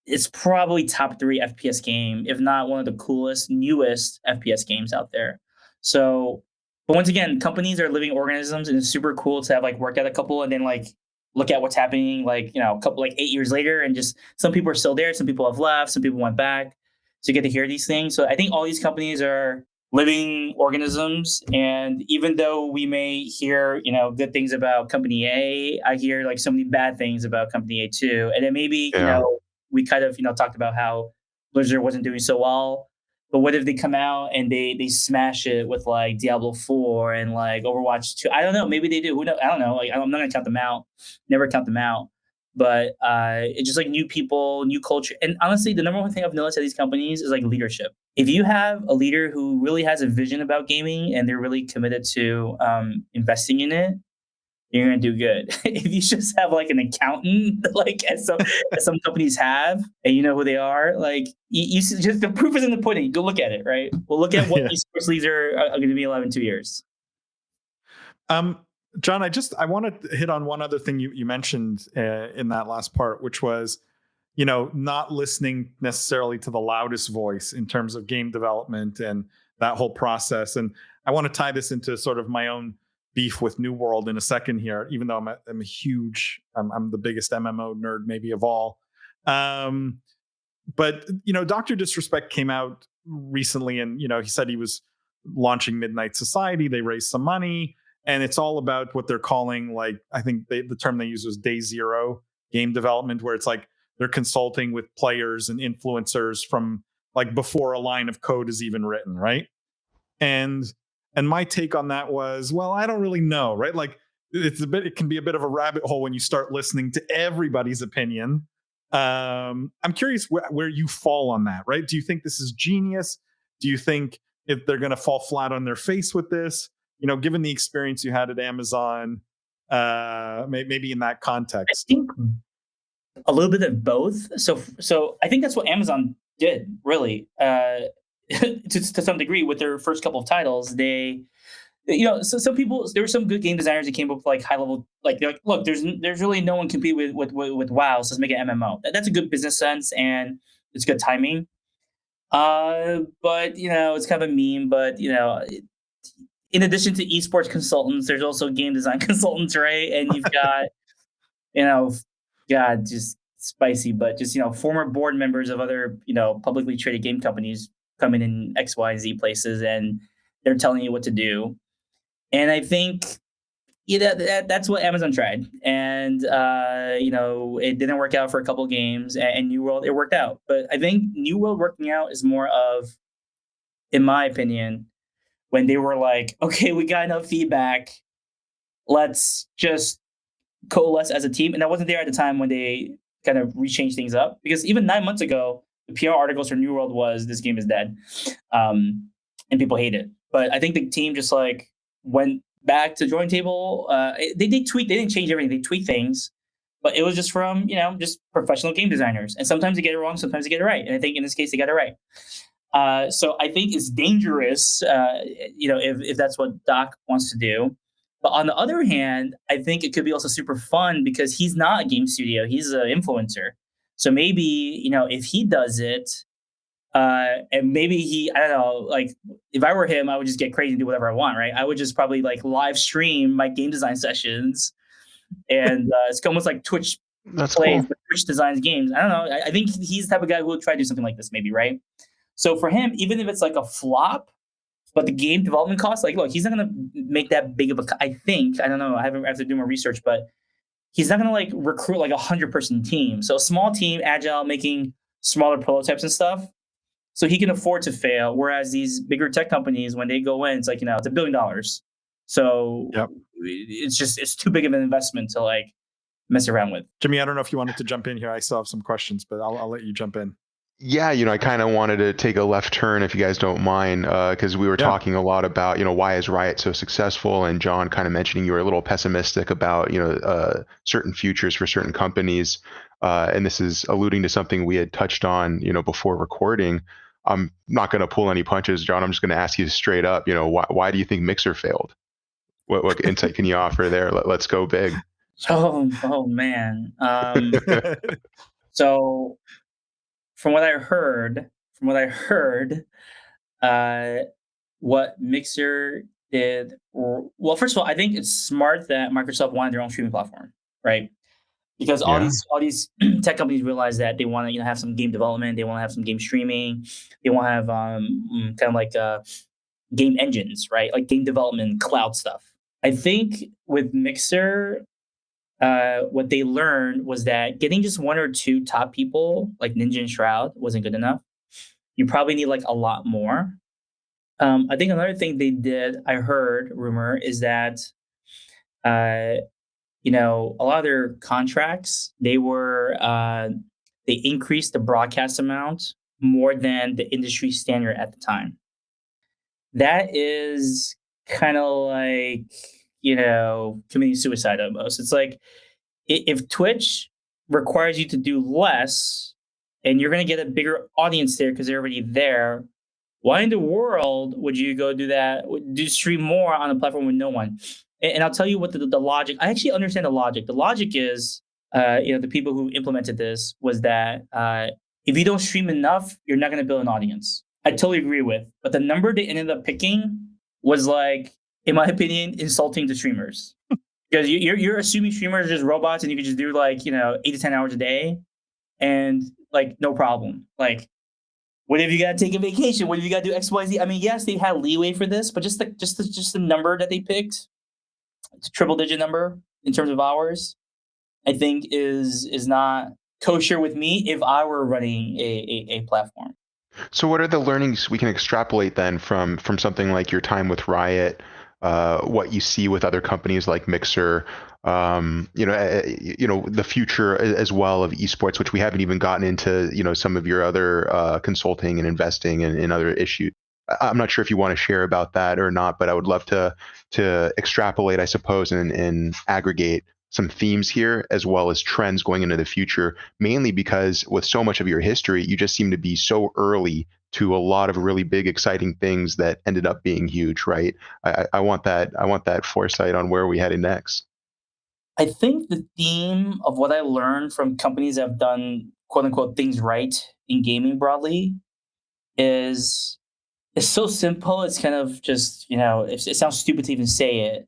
it's probably top 3 FPS game, if not one of the coolest, newest FPS games out there. So, but once again, companies are living organisms, and it's super cool to have like worked at a couple and then like look at what's happening like, a couple like 8 years later, and just some people are still there, some people have left, some people went back. So you get to hear these things. So I think all these companies are living organisms, and even though we may hear good things about company A, I hear like so many bad things about company A too. And then maybe Yeah. we kind of talked about how Blizzard wasn't doing so well, but what if they come out and they smash it with like Diablo 4 and like Overwatch 2? I don't know, maybe they do. Who knows? I don't know. Like, I'm not gonna count them out, never count them out. But it's just like new people, new culture. And honestly, the number one thing I've noticed at these companies is like leadership. If you have a leader who really has a vision about gaming and they're really committed to investing in it, you're gonna do good. If you just have like an accountant, like as some companies have, and you know who they are, like you just the proof is in the pudding. Go look at it, right? Well, look at what Yeah. these sports leagues are going to be allowed in 2 years. John, I want to hit on one other thing you mentioned in that last part, which was, not listening necessarily to the loudest voice in terms of game development and that whole process. And I want to tie this into sort of my own beef with New World in a second here, even though I'm the biggest MMO nerd maybe of all. But Dr. Disrespect came out recently, and he said he was launching Midnight Society. They raised some money, and it's all about what they're calling, like, I think the term they used was day zero game development, where it's like they're consulting with players and influencers from like before a line of code is even written, right? And my take on that was, well, I don't really know, right? Like it can be a bit of a rabbit hole when you start listening to everybody's opinion. I'm curious where you fall on that, right? Do you think this is genius? Do you think if they're going to fall flat on their face with this? Given the experience you had at Amazon, maybe in that I context. think a little bit of both. So I think that's what Amazon did, really, to some degree with their first couple of titles. They, so some people, there were some good game designers that came up with like high level, like they're like, look, there's really no one compete with WoW, so let's make an MMO. That's a good business sense and it's good timing. But it's kind of a meme. But in addition to esports consultants, there's also game design consultants, right? And you've got, God, just spicy, but just, former board members of other, publicly traded game companies coming in X, Y, Z places, and they're telling you what to do. And I think, that's what Amazon tried. And, it didn't work out for a couple of games, and New World, it worked out. But I think New World working out is more of, in my opinion, when they were like, okay, we got enough feedback, let's just coalesce as a team. And I wasn't there at the time when they kind of rechanged things up, because even 9 months ago, the PR articles for New World was this game is dead, and people hate it. But I think the team just like went back to drawing table. They did tweak. They didn't change everything. They tweaked things, but it was just from just professional game designers. And sometimes they get it wrong, sometimes they get it right. And I think in this case they got it right. So I think it's dangerous, if that's what Doc wants to do. But on the other hand, I think it could be also super fun because he's not a game studio; he's an influencer. So maybe if he does it, and maybe I don't know, like if I were him, I would just get crazy and do whatever I want, right? I would just probably like live stream my game design sessions, and it's almost like Twitch That's plays, cool. but Twitch designs games. I don't know. I think he's the type of guy who will try to do something like this, maybe, right? So for him, even if it's like a flop, but the game development costs, like, look, he's not going to make that big of a. I think, I don't know. I have to do more research, but he's not going to like recruit like 100-person team. So a small team, agile, making smaller prototypes and stuff. So he can afford to fail. Whereas these bigger tech companies, when they go in, it's like, it's $1 billion. So Yep. it's too big of an investment to like mess around with. Jimmy, I don't know if you wanted to jump in here. I still have some questions, but I'll let you jump in. Yeah, I kind of wanted to take a left turn, if you guys don't mind, because we were Yeah. talking a lot about, why is Riot so successful, and John kind of mentioning you were a little pessimistic about, certain futures for certain companies, and this is alluding to something we had touched on, before recording. I'm not going to pull any punches, John. I'm just going to ask you straight up, why do you think Mixer failed? What insight can you offer there? Let's go big. Oh man. So from what I heard, uh, what Mixer did, well, first of all, I think it's smart that Microsoft wanted their own streaming platform, right? Because all Yeah. these tech companies realize that they want to have some game development, they want to have some game streaming, they want to have kind of like game engines, right? Like game development, cloud stuff. I think with Mixer, what they learned was that getting just one or two top people like Ninja and Shroud wasn't good enough. You probably need like a lot more. I think another thing they did, I heard rumor, is that uh, a lot of their contracts they increased the broadcast amount more than the industry standard at the time. That is kind of like committing suicide almost. It's like if Twitch requires you to do less and you're going to get a bigger audience there because they're already there, why in the world would you go do that? Do stream more on a platform with no one? And I'll tell you what the logic. I actually understand the logic. The logic is, the people who implemented this was that if you don't stream enough, you're not going to build an audience. I totally agree with, but the number they ended up picking was like, in my opinion, insulting to streamers. Because you're assuming streamers are just robots and you can just do like 8 to 10 hours a day, and like no problem. Like, what if you got to take a vacation? What if you got to do X, Y, Z? I mean, yes, they had leeway for this, but just the number that they picked, it's a triple digit number in terms of hours, I think is not kosher with me if I were running a platform. So what are the learnings we can extrapolate then from something like your time with Riot, what you see with other companies like Mixer, the future as well of esports, which we haven't even gotten into, some of your other consulting and investing and in other issues. I'm not sure if you want to share about that or not, but I would love to extrapolate, I suppose, and aggregate some themes here as well as trends going into the future, mainly because with so much of your history, you just seem to be so early to a lot of really big, exciting things that ended up being huge, right? I want that foresight on where we headed next. I think the theme of what I learned from companies that have done quote unquote things right in gaming broadly is it's so simple. It's kind of just it sounds stupid to even say it,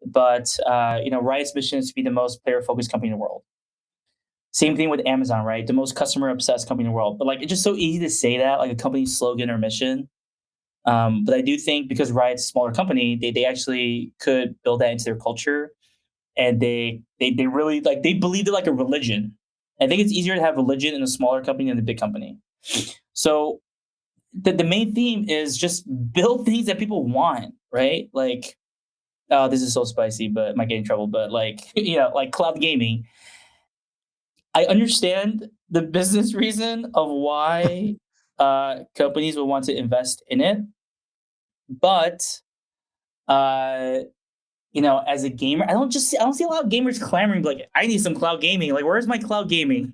but Riot's mission is to be the most player focused company in the world. Same thing with Amazon, right? The most customer obsessed company in the world. But like it's just so easy to say that, like a company's slogan or mission. But I do think because Riot's a smaller company, they actually could build that into their culture, and they really like they believed it like a religion. I think it's easier to have religion in a smaller company than a big company. So the main theme is just build things that people want, right? Like, oh, this is so spicy, but I might get in trouble. But like, like cloud gaming. I understand the business reason of why companies would want to invest in it, but as a gamer, I don't see a lot of gamers clamoring like, I need some cloud gaming. Like, where's my cloud gaming?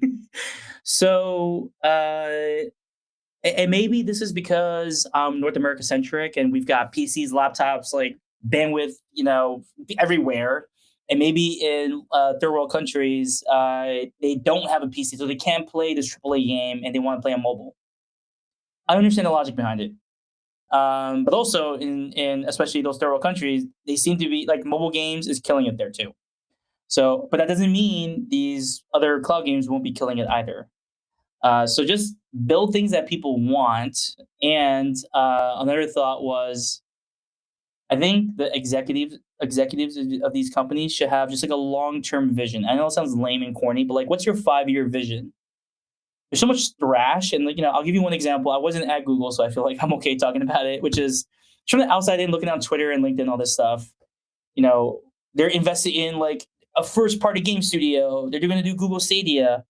So, and maybe this is because I'm North America centric and we've got PCs, laptops, like bandwidth, everywhere. And maybe in third world countries, they don't have a PC, so they can't play this AAA game and they want to play on mobile. I understand the logic behind it. But also in especially those third world countries, they seem to be like mobile games is killing it there too. So, but that doesn't mean these other cloud games won't be killing it either. So just build things that people want. And another thought was, I think the executives of these companies should have just like a long term vision. I know it sounds lame and corny, but like, what's your 5-year vision? There's so much thrash, and like I'll give you one example. I wasn't at Google, so I feel like I'm okay talking about it. Which is from the outside in, looking on Twitter and LinkedIn, all this stuff. They're invested in like a first party game studio. They're going to do Google Stadia.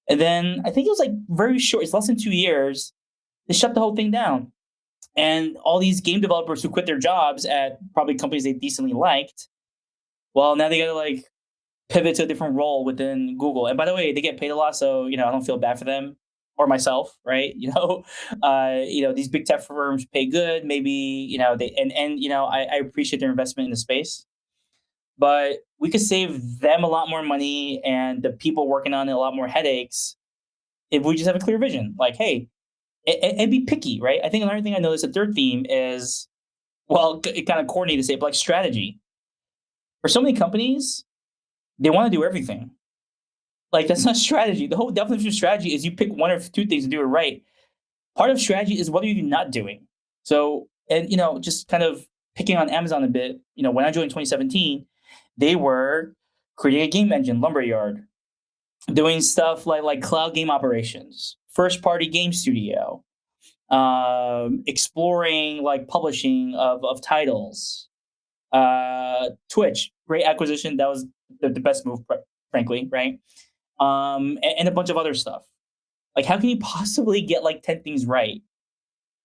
And then I think it was like very short, it's less than 2 years, they shut the whole thing down. And all these game developers who quit their jobs at probably companies they decently liked, well, now they got to like pivot to a different role within Google. And by the way, they get paid a lot, so I don't feel bad for them or myself, right? These big tech firms pay good. Maybe they and I appreciate their investment in the space, but we could save them a lot more money and the people working on it a lot more headaches if we just have a clear vision. Like, hey, and be picky, right? I think another thing I noticed, a third theme is, well, it kind of corny to say, but like strategy. For so many companies, they want to do everything. Like, that's not strategy. The whole definition of strategy is you pick one or two things and do it right. Part of strategy is what are you not doing? So, and just kind of picking on Amazon a bit, when I joined 2017, they were creating a game engine, Lumberyard, doing stuff like cloud game operations, first party game studio, exploring like publishing of titles, Twitch, great acquisition. That was the best move, frankly, right? And a bunch of other stuff. Like, how can you possibly get like 10 things right?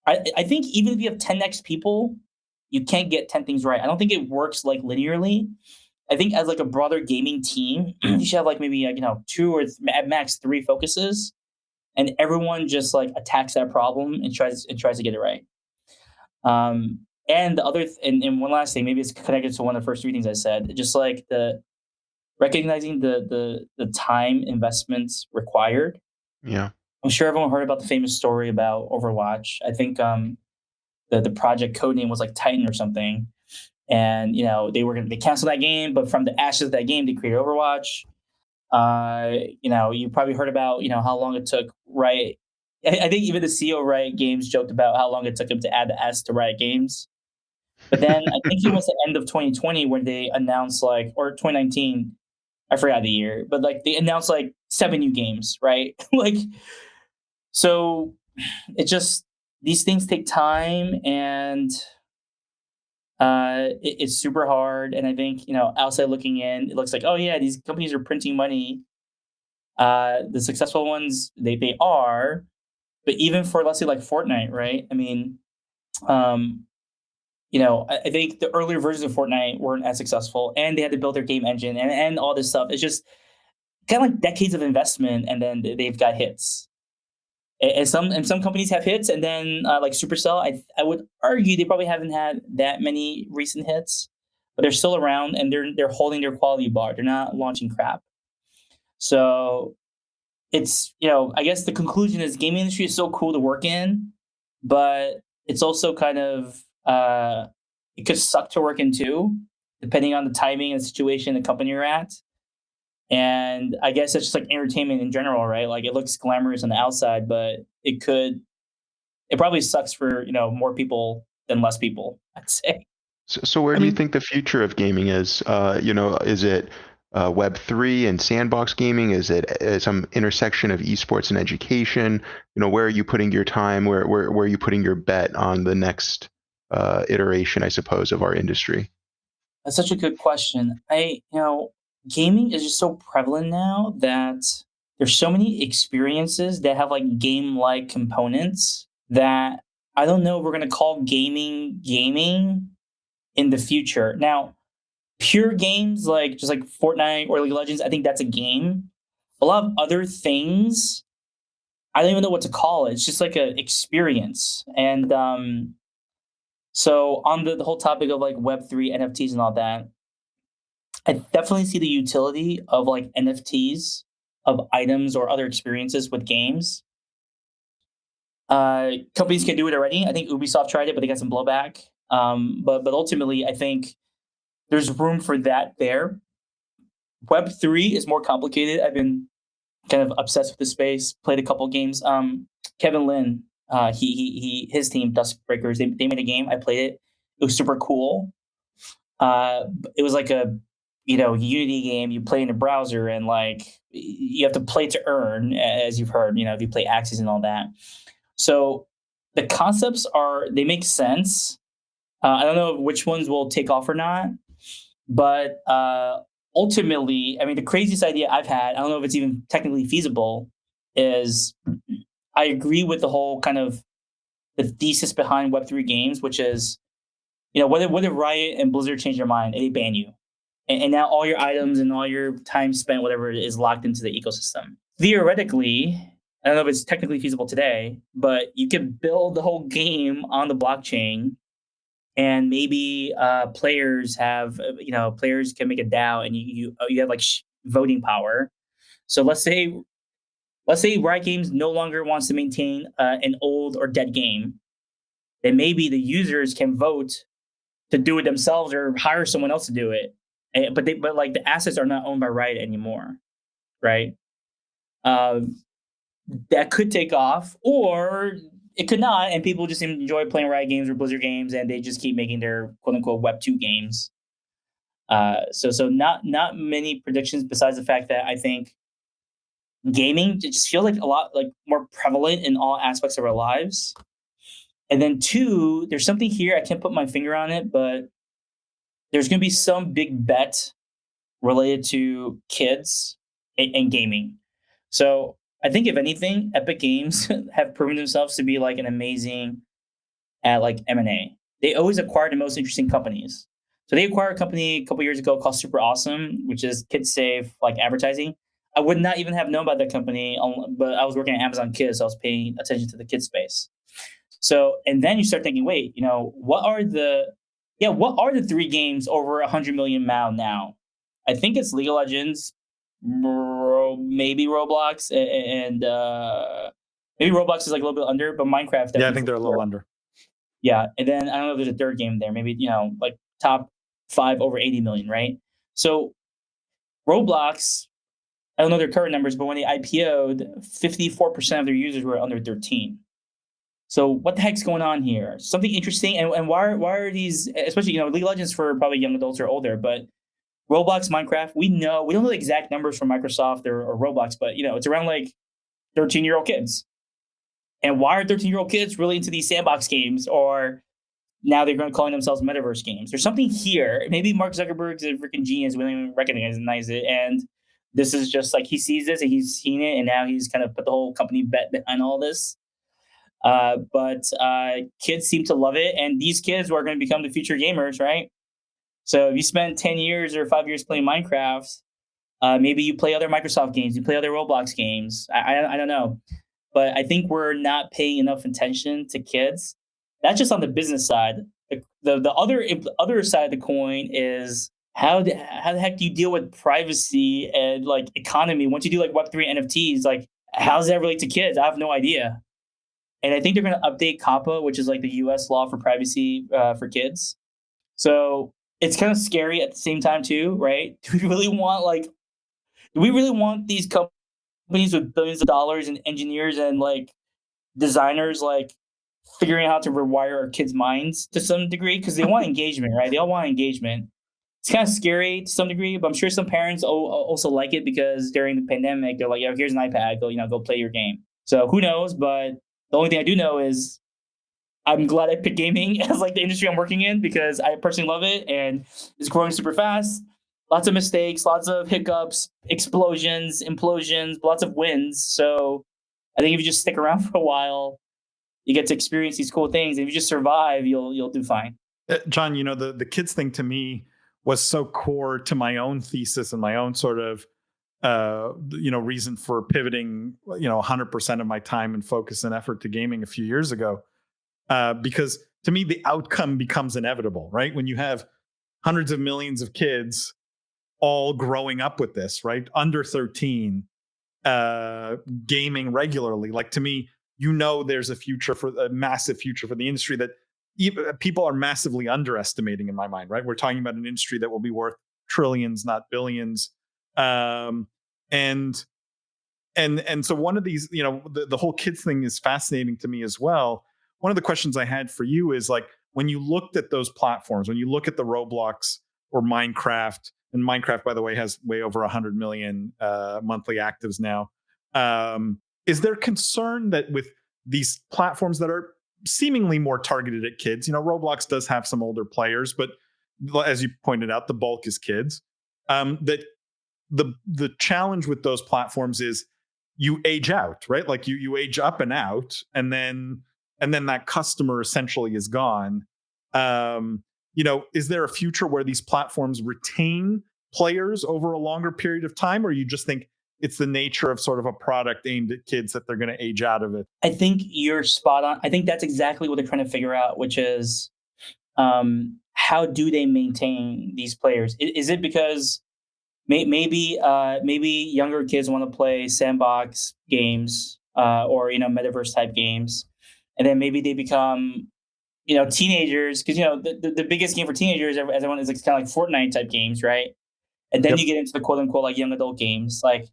I think even if you have 10x people, you can't get 10 things right. I don't think it works like linearly. I think as like a broader gaming team, you should have like maybe two or at max three focuses, and everyone just like attacks that problem and tries to get it right. And the other and one last thing, maybe it's connected to one of the first three things I said, just like the recognizing the time investments required. Yeah. I'm sure everyone heard about the famous story about Overwatch. I think the project codename was like Titan or something. And they canceled that game, but from the ashes of that game, they created Overwatch. You probably heard about how long it took Riot. I think even the CEO of Riot Games joked about how long it took him to add the S to Riot Games. But then I think it was the end of 2020 when they announced or 2019, I forgot the year, but like they announced like 7 new games, right? Like, so it just, these things take time, and it's super hard. And I think, outside looking in, it looks like, oh yeah, these companies are printing money. The successful ones, they are, but even for, let's say, like Fortnite, right? I mean, I think the earlier versions of Fortnite weren't as successful, and they had to build their game engine and all this stuff. It's just kind of like decades of investment, and then they've got hits. And some companies have hits, and then like Supercell, I would argue they probably haven't had that many recent hits, but they're still around, and they're holding their quality bar. They're not launching crap. So it's I guess the conclusion is gaming industry is so cool to work in, but it's also kind of it could suck to work in too, depending on the timing and the situation, the company you're at. And I guess it's just like entertainment in general, right? Like, it looks glamorous on the outside, but it probably sucks for, more people than less people, I'd say. So where do you think the future of gaming is? Is it Web3 and sandbox gaming? Is it some intersection of esports and education? Where are you putting your time? Where are you putting your bet on the next iteration, I suppose, of our industry? That's such a good question. Gaming is just so prevalent now that there's so many experiences that have like game-like components that I don't know if we're going to call gaming in the future. Now, pure games like just like Fortnite or League of Legends, I think that's a game. A lot of other things, I don't even know what to call it. It's just like an experience. And so on the whole topic of like Web3, NFTs and all that, I definitely see the utility of like NFTs of items or other experiences with games. Companies can do it already. I think Ubisoft tried it, but they got some blowback. But ultimately, I think there's room for that there. Web3 is more complicated. I've been kind of obsessed with the space. Played a couple games. Kevin Lin, his team Duskbreakers. They made a game. I played it. It was super cool. It was like a Unity game. You play in a browser, and like you have to play to earn, as you've heard. If you play Axis and all that. So the concepts they make sense. I don't know which ones will take off or not, but ultimately, I mean, the craziest idea I've had, I don't know if it's even technically feasible, is I agree with the whole kind of the thesis behind Web3 games, which is, whether Riot and Blizzard change their mind, they ban you. And now all your items and all your time spent, whatever it is, locked into the ecosystem. Theoretically, I don't know if it's technically feasible today, but you could build the whole game on the blockchain, and maybe players can make a DAO, and you have like voting power. So let's say Riot Games no longer wants to maintain an old or dead game, then maybe the users can vote to do it themselves or hire someone else to do it. But the assets are not owned by Riot anymore, right? That could take off, or it could not, and people just enjoy playing Riot games or Blizzard games, and they just keep making their quote unquote Web2 games. So not many predictions besides the fact that I think gaming just feels like a lot like more prevalent in all aspects of our lives. And then two, there's something here, I can't put my finger on it, but there's going to be some big bet related to kids and gaming. So I think if anything, Epic Games have proven themselves to be like an amazing at like M&A. They always acquire the most interesting companies. So they acquired a company a couple years ago called Super Awesome, which is kids safe like advertising. I would not even have known about that company, but I was working at Amazon Kids, so I was paying attention to the kids space. So, and then you start thinking, wait, what are the 3 games over 100 million MAU now? I think it's League of Legends, maybe Roblox, and maybe Roblox is like a little bit under, but Minecraft. Yeah, I think they're a little under. Yeah, and then I don't know if there's a third game there. Maybe like top 5 over 80 million, right? So Roblox, I don't know their current numbers, but when they IPO'd, 54% of their users were under 13. So what the heck's going on here? Something interesting, and why are these, especially League of Legends for probably young adults or older, but Roblox, Minecraft, we don't know the exact numbers from Microsoft or Roblox, but it's around like 13-year-old kids. And why are 13-year-old kids really into these sandbox games, or now they're calling themselves metaverse games? There's something here. Maybe Mark Zuckerberg's a freaking genius. We don't even recognize it, and this is just like he sees this and he's seen it, and now he's kind of put the whole company bet behind all this. But kids seem to love it, and these kids are going to become the future gamers, right? So if you spend 10 years or 5 years playing Minecraft, maybe you play other Microsoft games, you play other Roblox games. I don't know, but I think we're not paying enough attention to kids. That's just on the business side. The other side of the coin is how the heck do you deal with privacy and like economy once you do like Web3 NFTs? Like, how does that relate to kids? I have no idea. And I think they're going to update COPPA, which is like the U.S. law for privacy for kids. So it's kind of scary at the same time too, right? Do we really want these companies with billions of dollars and engineers and like designers like figuring out how to rewire our kids' minds to some degree? Because they want engagement, right? They all want engagement. It's kind of scary to some degree, but I'm sure some parents also like it because during the pandemic, they're like, here's an iPad, go play your game. So who knows? But the only thing I do know is I'm glad I picked gaming as like the industry I'm working in, because I personally love it and it's growing super fast. Lots of mistakes, lots of hiccups, explosions, implosions, lots of wins. So I think if you just stick around for a while, you get to experience these cool things. And if you just survive, you'll do fine. John, the kids thing to me was so core to my own thesis and my own sort of reason for pivoting 100% of my time and focus and effort to gaming a few years ago, because to me the outcome becomes inevitable, right? When you have hundreds of millions of kids all growing up with this, right, under 13, gaming regularly, like to me, there's a massive future for the industry that people are massively underestimating in my mind, right? We're talking about an industry that will be worth trillions, not billions. And so one of these, the whole kids thing is fascinating to me as well. One of the questions I had for you is like, when you looked at those platforms, when you look at the Roblox or Minecraft, and Minecraft, by the way, has way over 100 million monthly actives now. Is there concern that with these platforms that are seemingly more targeted at kids, Roblox does have some older players, but as you pointed out, the bulk is kids, that the challenge with those platforms is you age out, right? Like you age up and out, and then that customer essentially is gone. Is there a future where these platforms retain players over a longer period of time, or you just think it's the nature of sort of a product aimed at kids that they're going to age out of it? I think you're spot on. I think that's exactly what they're trying to figure out, which is how do they maintain these players? Is it because maybe younger kids want to play sandbox games or metaverse type games, and then maybe they become teenagers, because the biggest game for teenagers, everyone is like kind of like Fortnite type games, right? And then Yep. you get into the quote unquote like young adult games. Like,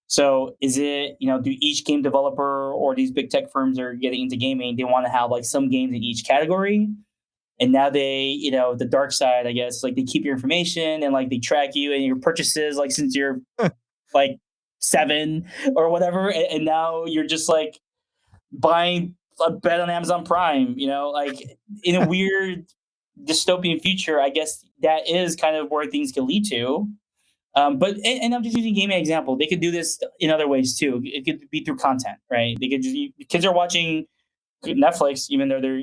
so is it, do each game developer or these big tech firms are getting into gaming, they want to have like some games in each category? And now they, the dark side, I guess, like they keep your information and like they track you and your purchases, like since you're like 7 or whatever. And now you're just like buying a bet on Amazon Prime, like in a weird dystopian future. I guess that is kind of where things can lead to. But I'm just using gaming example. They could do this in other ways too. It could be through content, right? They could kids are watching Netflix, even though they're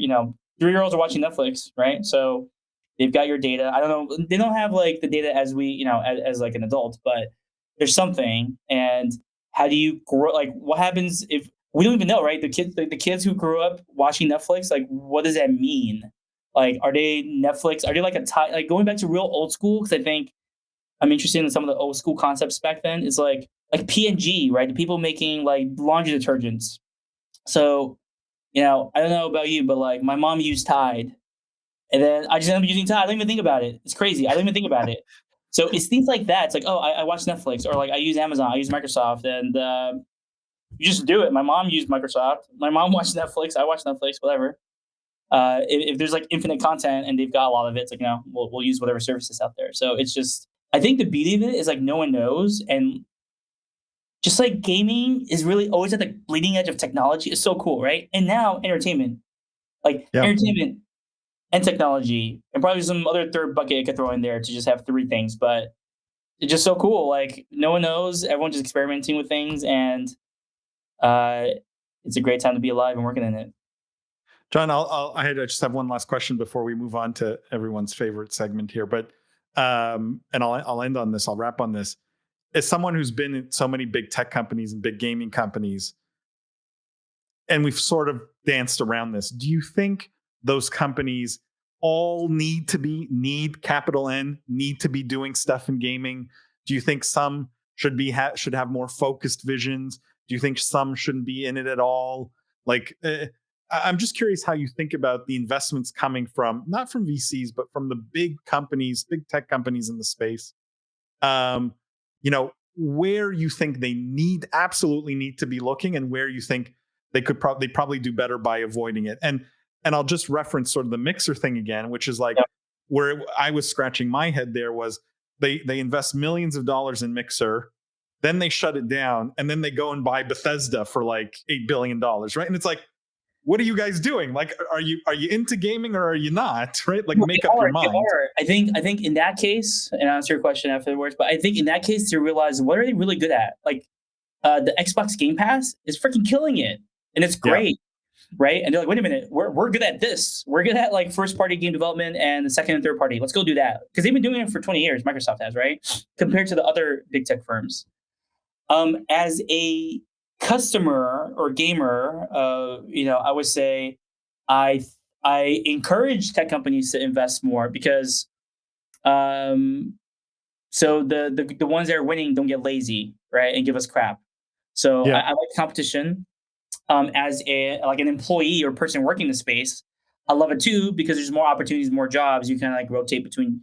3-year-olds are watching Netflix, right? So they've got your data. I don't know. They don't have like the data as we, as like an adult, but there's something. And how do you grow? Like, what happens if we don't even know, right? The kids who grew up watching Netflix, like, what does that mean? Like, are they Netflix? Are they like like going back to real old school? Because I think I'm interested in some of the old school concepts back then. It's like P&G, right? The people making like laundry detergents. So, I don't know about you, but like my mom used Tide, and then I just ended up using Tide. I don't even think about it. It's crazy. I don't even think about it. So it's things like that. It's like, oh, I watch Netflix, or like I use Amazon, I use Microsoft, and you just do it. My mom used Microsoft. My mom watched Netflix. I watch Netflix, whatever. If there's like infinite content and they've got a lot of it, it's like, we'll use whatever services out there. So it's just, I think the beauty of it is like no one knows. And just like gaming is really always at the bleeding edge of technology. It's so cool, right? And now entertainment, entertainment and technology, and probably some other third bucket I could throw in there to just have 3 things. But it's just so cool. Like no one knows. Everyone's just experimenting with things, and it's a great time to be alive and working in it. John, I just have one last question before we move on to everyone's favorite segment here. But and I'll end on this. I'll wrap on this. As someone who's been in so many big tech companies and big gaming companies, and we've sort of danced around this, do you think those companies all need capital N, need to be doing stuff in gaming? Do you think some should have more focused visions? Do you think some shouldn't be in it at all? Like, I'm just curious how you think about the investments coming from, not from VCs, but from the big companies, big tech companies in the space. Where you think they absolutely need to be looking, and where you think they probably do better by avoiding it. And I'll just reference sort of the Mixer thing again, which is like where I was scratching my head there was they invest millions of dollars in Mixer, then they shut it down, and then they go and buy Bethesda for like $8 billion, right? And it's like, what are you guys doing? Like, are you into gaming or are you not? Right? Like, make up your mind. I think in that case, and I'll answer your question afterwards, but I think in that case, to realize what are they really good at? Like, the Xbox Game Pass is freaking killing it, and it's great, right? And they're like, wait a minute, we're good at this. We're good at like first party game development and the second and third party. Let's go do that, because they've been doing it for 20 years. Microsoft has, right? Compared to the other big tech firms. As a customer or gamer, I would say I encourage tech companies to invest more, because so the ones that are winning don't get lazy, right, and give us crap. So I like competition. As an employee or person working in the space, I love it too, because there's more opportunities, more jobs. You kind of like rotate between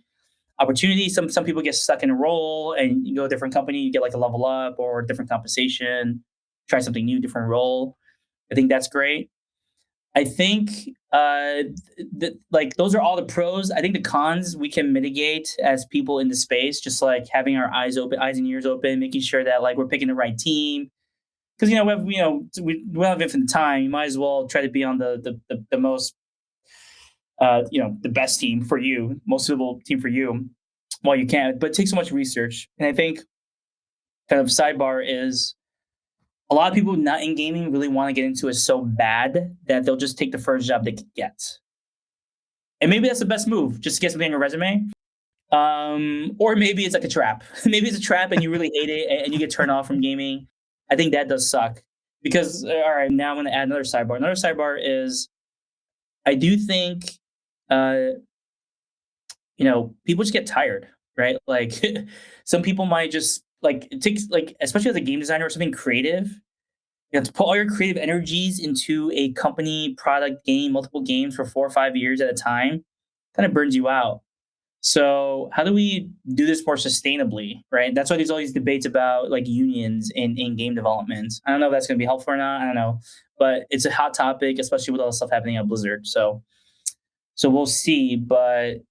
opportunities. Some people get stuck in a role and you go to a different company, you get like a level up or different compensation, try something new, different role. I think that's great. I think those are all the pros. I think the cons we can mitigate as people in the space, just like having our eyes and ears open, making sure that like we're picking the right team. Because we don't have infinite time. You might as well try to be on the most the best team for you, most suitable team for you while you can. But it takes so much research. And I think kind of sidebar is a lot of people not in gaming really want to get into it so bad that they'll just take the first job they can get. And maybe that's the best move, just to get something on your resume. Or maybe it's like a trap. Maybe it's a trap and you really hate it and you get turned off from gaming. I think that does suck. Because, all right, now I'm going to add another sidebar. Another sidebar is I do think, people just get tired, right? Like some people might just like, it takes like, especially as a game designer or something creative, you have to put all your creative energies into a company, product, game, multiple games for 4 or 5 years at a time, kind of burns you out. So how do we do this more sustainably, right? That's why there's all these debates about like unions in game development. I don't know if that's going to be helpful or not. I don't know, but it's a hot topic, especially with all the stuff happening at Blizzard. So we'll see. But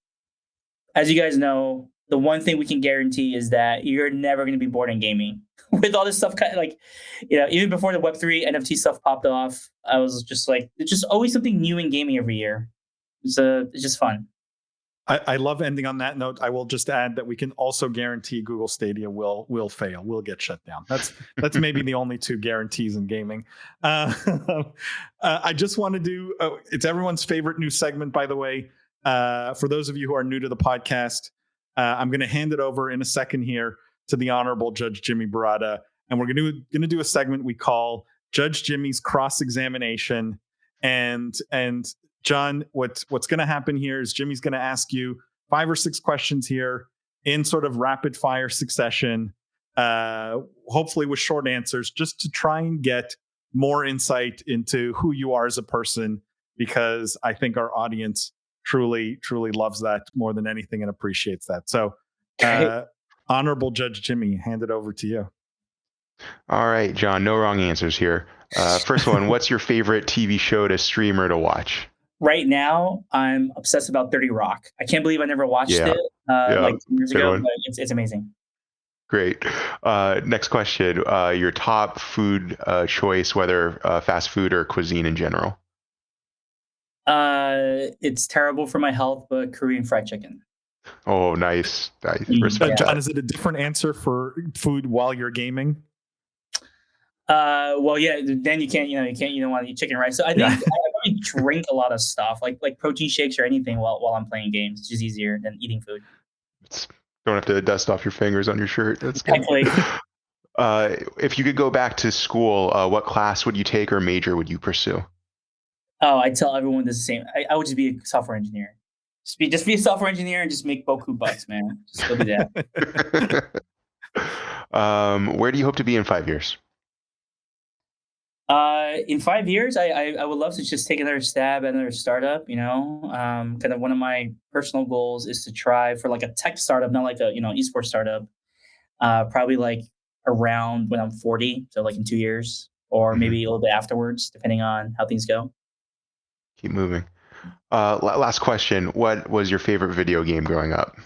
as you guys know, the one thing we can guarantee is that you're never going to be bored in gaming. With all this stuff, like, even before the Web3 NFT stuff popped off, I was just like, it's just always something new in gaming every year. It's just fun. I love ending on that note. I will just add that we can also guarantee Google Stadia will fail. Will get shut down. That's maybe the only 2 guarantees in gaming. I just want to do. It's everyone's favorite new segment, by the way. For those of you who are new to the podcast, I'm going to hand it over in a second here to the Honorable Judge Jimmy Barada, and we're going to do a segment we call Judge Jimmy's Cross-Examination. And John, what's going to happen here is Jimmy's going to ask you 5 or 6 questions here in sort of rapid fire succession, hopefully with short answers, just to try and get more insight into who you are as a person, because I think our audience truly, truly loves that more than anything and appreciates that. So, Honorable Judge Jimmy, hand it over to you. All right, John, no wrong answers here. First one, what's your favorite TV show to stream or to watch? Right now, I'm obsessed about 30 Rock. I can't believe I never watched it like 2 years ago, but it's amazing. Great. Next question. Your top food choice, whether fast food or cuisine in general? It's terrible for my health, but Korean fried chicken. Oh, nice. Respect. John, is it a different answer for food while you're gaming? Well, yeah. Then you don't want to eat chicken, right? So I think I probably drink a lot of stuff, like protein shakes or anything while I'm playing games. It's just easier than eating food. Don't have to dust off your fingers on your shirt. That's good. If you could go back to school, what class would you take or major would you pursue? Oh, I tell everyone the same. I would just be a software engineer. Just be a software engineer and just make Boku bucks, man. Just go do that. Where do you hope to be in 5 years? In 5 years, I would love to just take another stab at another startup. Kind of one of my personal goals is to try for like a tech startup, not like a esports startup. Probably like around when I'm 40, so like in 2 years, or maybe a little bit afterwards, depending on how things go. Keep moving. Last question. What was your favorite video game growing up?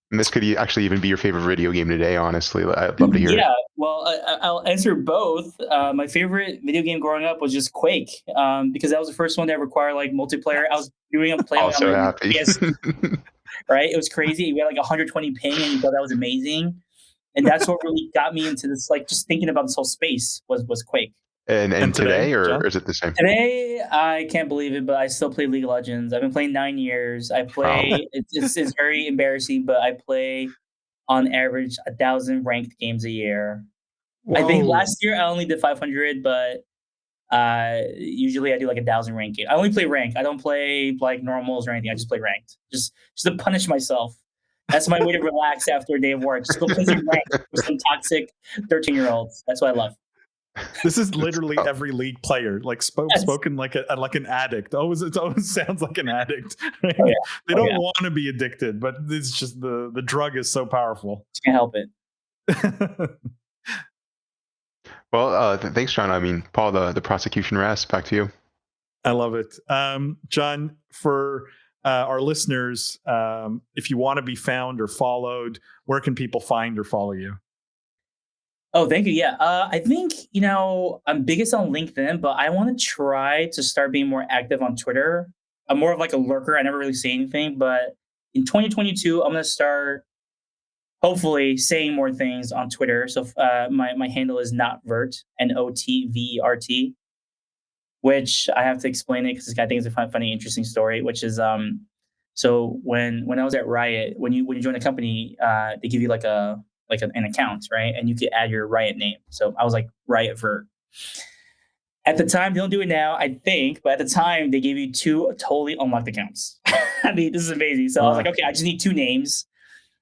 And this could actually even be your favorite video game today, honestly. I'd love to hear it. Yeah, well, I'll answer both. My favorite video game growing up was just Quake, because that was the first one that required like multiplayer. I was doing a play on happy. PS, right? It was crazy. We had like 120 ping, and you thought that was amazing. And that's what really got me into this, like just thinking about this whole space was Quake. And today, or is it the same? Today, I can't believe it, but I still play League of Legends. I've been playing 9 years. I play. It's very embarrassing, but I play on average 1,000 ranked games a year. Whoa. I think last year I only did 500, but usually I do like 1,000 ranked games. I only play ranked. I don't play like normals or anything. I just play ranked, just to punish myself. That's my way to relax after a day of work. Just go play some ranked with some toxic 13-year-olds. That's what I love. This is literally every League player, like spoken like an addict. It always sounds like an addict. Right? Oh, yeah. They don't want to be addicted, but it's just the drug is so powerful. Can't help it. Well, thanks, John. I mean, Paul, the prosecution rests. Back to you. I love it, John. For our listeners, if you want to be found or followed, where can people find or follow you? Oh, thank you. Yeah. I think, I'm biggest on LinkedIn, but I want to try to start being more active on Twitter. I'm more of like a lurker. I never really say anything, but in 2022, I'm going to start hopefully saying more things on Twitter. So my handle is notvert, NOTVERT, which I have to explain it because I think it's a funny, interesting story. Which is so when I was at Riot, when you join a company, they give you like an account, right? And you can add your Riot name. So I was like Riot Vert. At the time, they don't do it now, I think, but at the time, they gave you 2 totally unlocked accounts. I mean, this is amazing. So I was like, okay, I just need 2 names.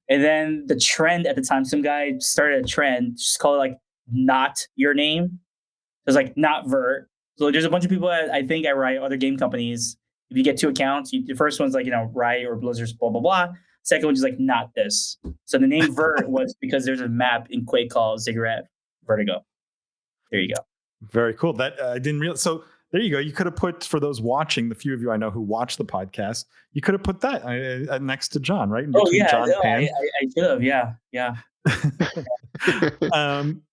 And then the trend at the time, some guy started a trend, just call it like not your name. It was like not Vert. So there's a bunch of people I think at Riot, other game companies. If you get 2 accounts, the first one's like, Riot or Blizzard's blah, blah, blah. Second one's just like not this. So the name Vert was because there's a map in Quake called Ziggurat Vertigo. There you go. Very cool. That I didn't realize. So there you go. You could have put, for those watching, the few of you I know who watch the podcast, you could have put that next to John, right? John Pan. I should have. Yeah.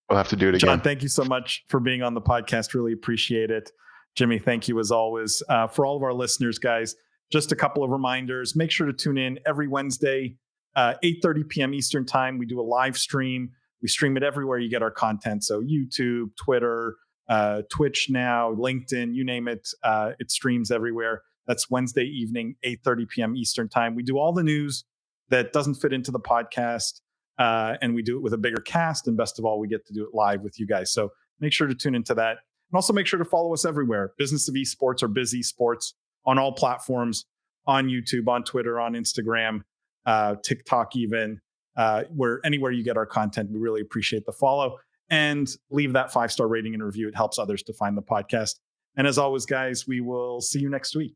We'll have to do it again. John, thank you so much for being on the podcast. Really appreciate it. Jimmy, thank you as always. For all of our listeners, guys, just a couple of reminders. Make sure to tune in every Wednesday, 8:30 p.m. Eastern time. We do a live stream. We stream it everywhere you get our content. So YouTube, Twitter, Twitch now, LinkedIn, you name it. It streams everywhere. That's Wednesday evening, 8:30 p.m. Eastern time. We do all the news that doesn't fit into the podcast, and we do it with a bigger cast. And best of all, we get to do it live with you guys. So make sure to tune into that. And also make sure to follow us everywhere. Business of Esports or Biz Esports on all platforms, on YouTube, on Twitter, on Instagram, TikTok even, anywhere you get our content. We really appreciate the follow. And leave that 5-star rating and review. It helps others to find the podcast. And as always, guys, we will see you next week.